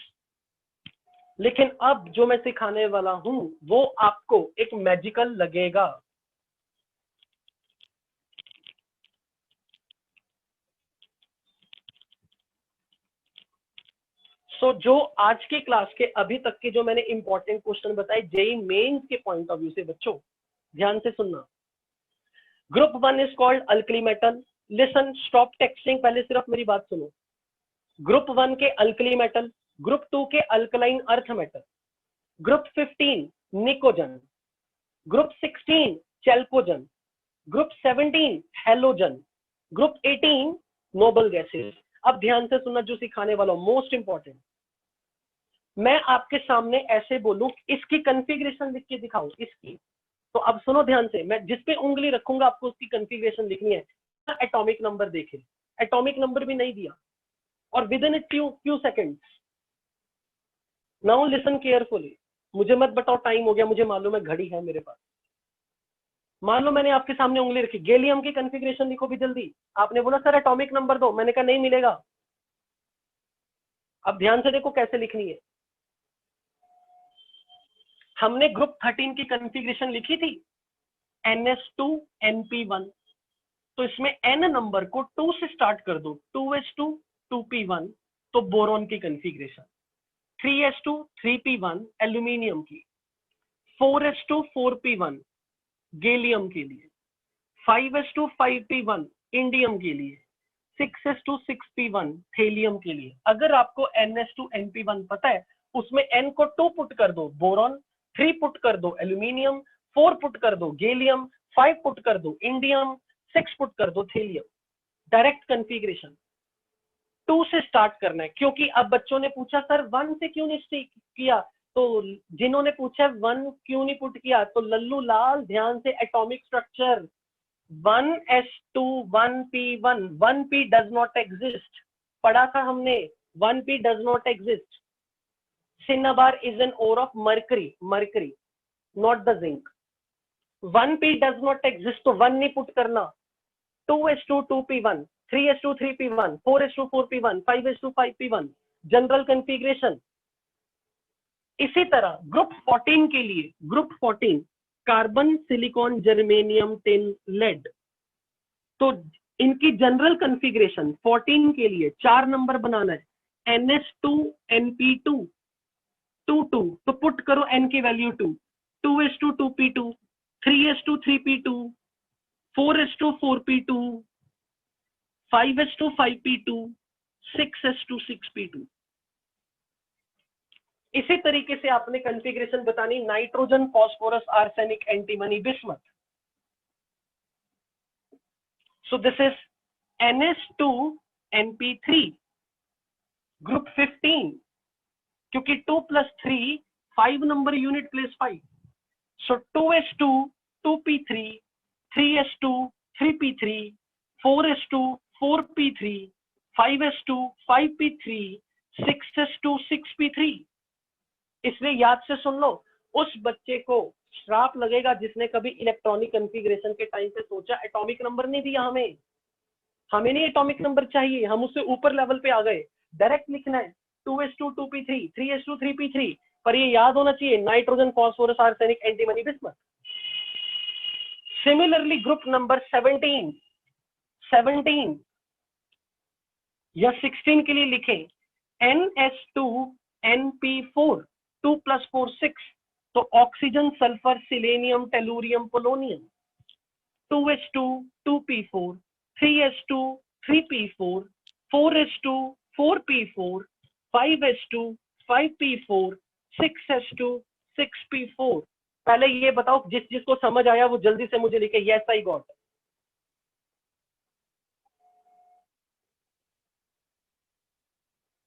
लेकिन अब जो मैं सिखाने वाला हूं वो आपको एक मैजिकल लगेगा। सो जो आज के क्लास के अभी तक के जो मैंने इंपॉर्टेंट क्वेश्चन बताए जेई मेंस के पॉइंट ऑफ व्यू से, बच्चों ध्यान से सुनना। Group 1 is called alkali metal. Listen, stop texting, पहले सिर्फ मेरी बात सुनो। ग्रुप 1 के अल्कली मेटल, ग्रुप 2 के alkaline earth metal, group 15 pnictogen, group 16 chalcogen, group 17 halogen, group 18 noble gases. अब ध्यान से सुनना जो सिखाने वाला हूं, मोस्ट इंपॉर्टेंट। मैं आपके सामने ऐसे बोलूं, इसकी कॉन्फ़िगरेशन लिख के दिखाऊं, इसकी, तो अब सुनो ध्यान से, मैं जिस पे उंगली रखूंगा आपको उसकी कॉन्फ़िगरेशन लिखनी है। एटॉमिक नंबर देखे, एटॉमिक नंबर भी नहीं दिया, और with in few seconds. Now listen carefully. मुझे मत बताओ टाइम हो गया, मुझे मालूम है घड़ी है मेरे पास. मान लो मैंने आपके सामने उंगली रखी, गैलियम की कॉन्फ़िगरेशन लिखो भी जल्दी. आपने बोला सर एटॉमिक नंबर दो, मैंने कहा नहीं मिलेगा. अब ध्यान से देखो कैसे लिखनी है. हमने ग्रुप 13 की कॉन्फ़िगरेशन लिखी थी NS2NP1. तो इसमें n नंबर को 2 से स्टार्ट कर दो, 2s2 2p1 तो बोरॉन की कॉन्फ़िगरेशन, 3s2 3p1 एल्यूमिनियम की, 4s2 4p1 गैलियम के लिए, 5s2 5p1 इंडियम के लिए, 6s2 6p1 थेलियम के लिए. अगर आपको ns2 np1 पता है, उसमें n को 2 पुट कर दो बोरॉन, 3 पुट कर दो एल्यूमिनियम, 4 पुट कर दो गैलियम, 5 पुट कर दो इंडियम, 6 पुट कर दो थेलियम. Direct configuration. 2 से स्टार्ट करना है, क्योंकि अब बच्चों ने पूछा सर 1 से क्यों नहीं किया, तो जिन्होंने पूछा 1 क्यों नहीं पुट किया, तो लल्लू लाल ध्यान से atomic structure 1s2 1p1 1p does not exist. पढ़ा था हमने 1p does not exist. cinnabar is an ore of mercury not the zinc. 1p does not exist, तो 1 नहीं पुट करना. 2s2 2p1 3s2 3p1 4s2 4p1 5s2 5p1 general configuration. इसी तरह group 14 के लिए, group 14 carbon silicon germanium tin lead, तो इनकी general configuration 14 के लिए 4 नंबर बनाना है. ns2 np2 2 2 तो पुट करो n की value 2, 2s2 2p2 3s2 3p2 4s2 4p2 5s2 5p2 6s2 6p2. इसी तरीके से आपने कॉन्फ़िगरेशन बतानी nitrogen phosphorus arsenic antimony bismuth. So this is NS2 NP3 group 15, क्योंकि 2 plus 3 5 number unit place 5. So 2s2 2p3 3s2 3p3 4s2 4p3 5s2 5p3 6s2 6p3. इसलिए याद से सुन लो, उस बच्चे को श्राप लगेगा जिसने कभी इलेक्ट्रॉनिक कॉन्फ़िगरेशन के टाइम पे सोचा एटॉमिक नंबर नहीं दिया. हमें नहीं एटॉमिक नंबर चाहिए, हम उससे ऊपर लेवल पे आ गए. डायरेक्ट लिखना है 2s2 2p3 3s2 3p3, पर ये याद होना चाहिए nitrogen phosphorus arsenic antimony bismuth. Similarly group number 17 या 16 के लिए लिखें ns2 np4 2 plus 4 6 तो oxygen sulphur selenium tellurium polonium. 2s2 2p4 3s2 3p4 4s2 4p4 5s2 5p4 6s2 6p4. पहले ये बताओ जिसको समझ आया वो जल्दी से मुझे लिखे यस आई गॉट.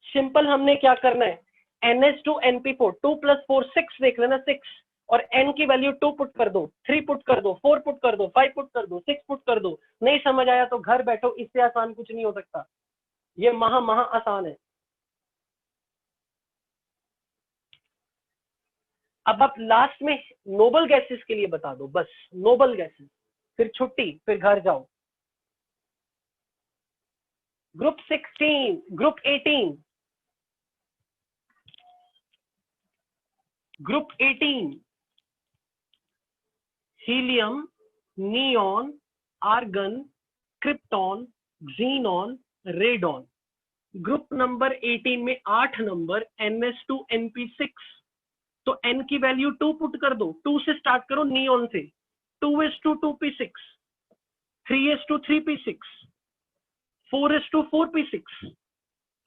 सिंपल हमने क्या करना है, ns2 np4 2 plus 4 6 देख लेना 6, और n की वैल्यू 2 पुट कर दो, 3 पुट कर दो, 4 पुट कर दो, 5 पुट कर दो, 6 पुट कर दो. नहीं समझ आया तो घर बैठो, इससे आसान कुछ नहीं हो सकता. ये महा आसान है. अब आप लास्ट में नोबल गैसेस के लिए बता दो, बस नोबल गैसेस, फिर छुट्टी, फिर घर जाओ. Group 16 group 18 group 18 helium neon argon krypton xenon radon. Group number 18 में 8 नंबर ns2 np6, तो n की वैल्यू 2 पुट कर दो, 2 से स्टार्ट करो नियॉन से, 2s2 2p6 3s2 3p6 4s2 4p6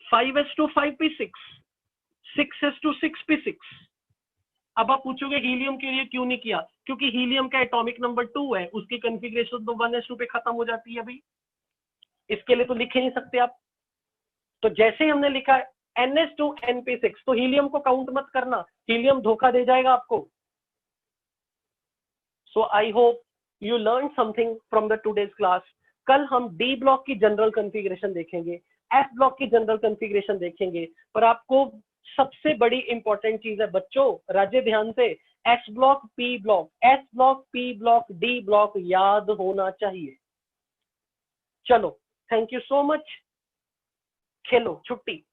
5s2 5p6 6s2 6p6. अब आप पूछोगे हीलियम के लिए क्यों नहीं किया, क्योंकि हीलियम का एटॉमिक नंबर 2 है, उसकी कॉन्फ़िगरेशन तो 1s2 पे खत्म हो जाती है. अभी इसके लिए तो लिख ही नहीं सकते आप. तो जैसे हमने लिखा ns2 np6, तो हीलियम को काउंट मत करना, हीलियम धोखा दे जाएगा आपको. So I hope you learn something from the today's class. कल हम डी ब्लॉक की जनरल कॉन्फ़िगरेशन देखेंगे. एस ब्लॉक की जनरल कॉन्फ़िगरेशन देखेंगे, पर आपको सबसे बड़ी इंपॉर्टेंट चीज है बच्चों, राज्य ध्यान से, S block, P block, S block, P block, D block याद होना चाहिए। चलो, थैंक यू सो मच, खेलो, छुट्टी।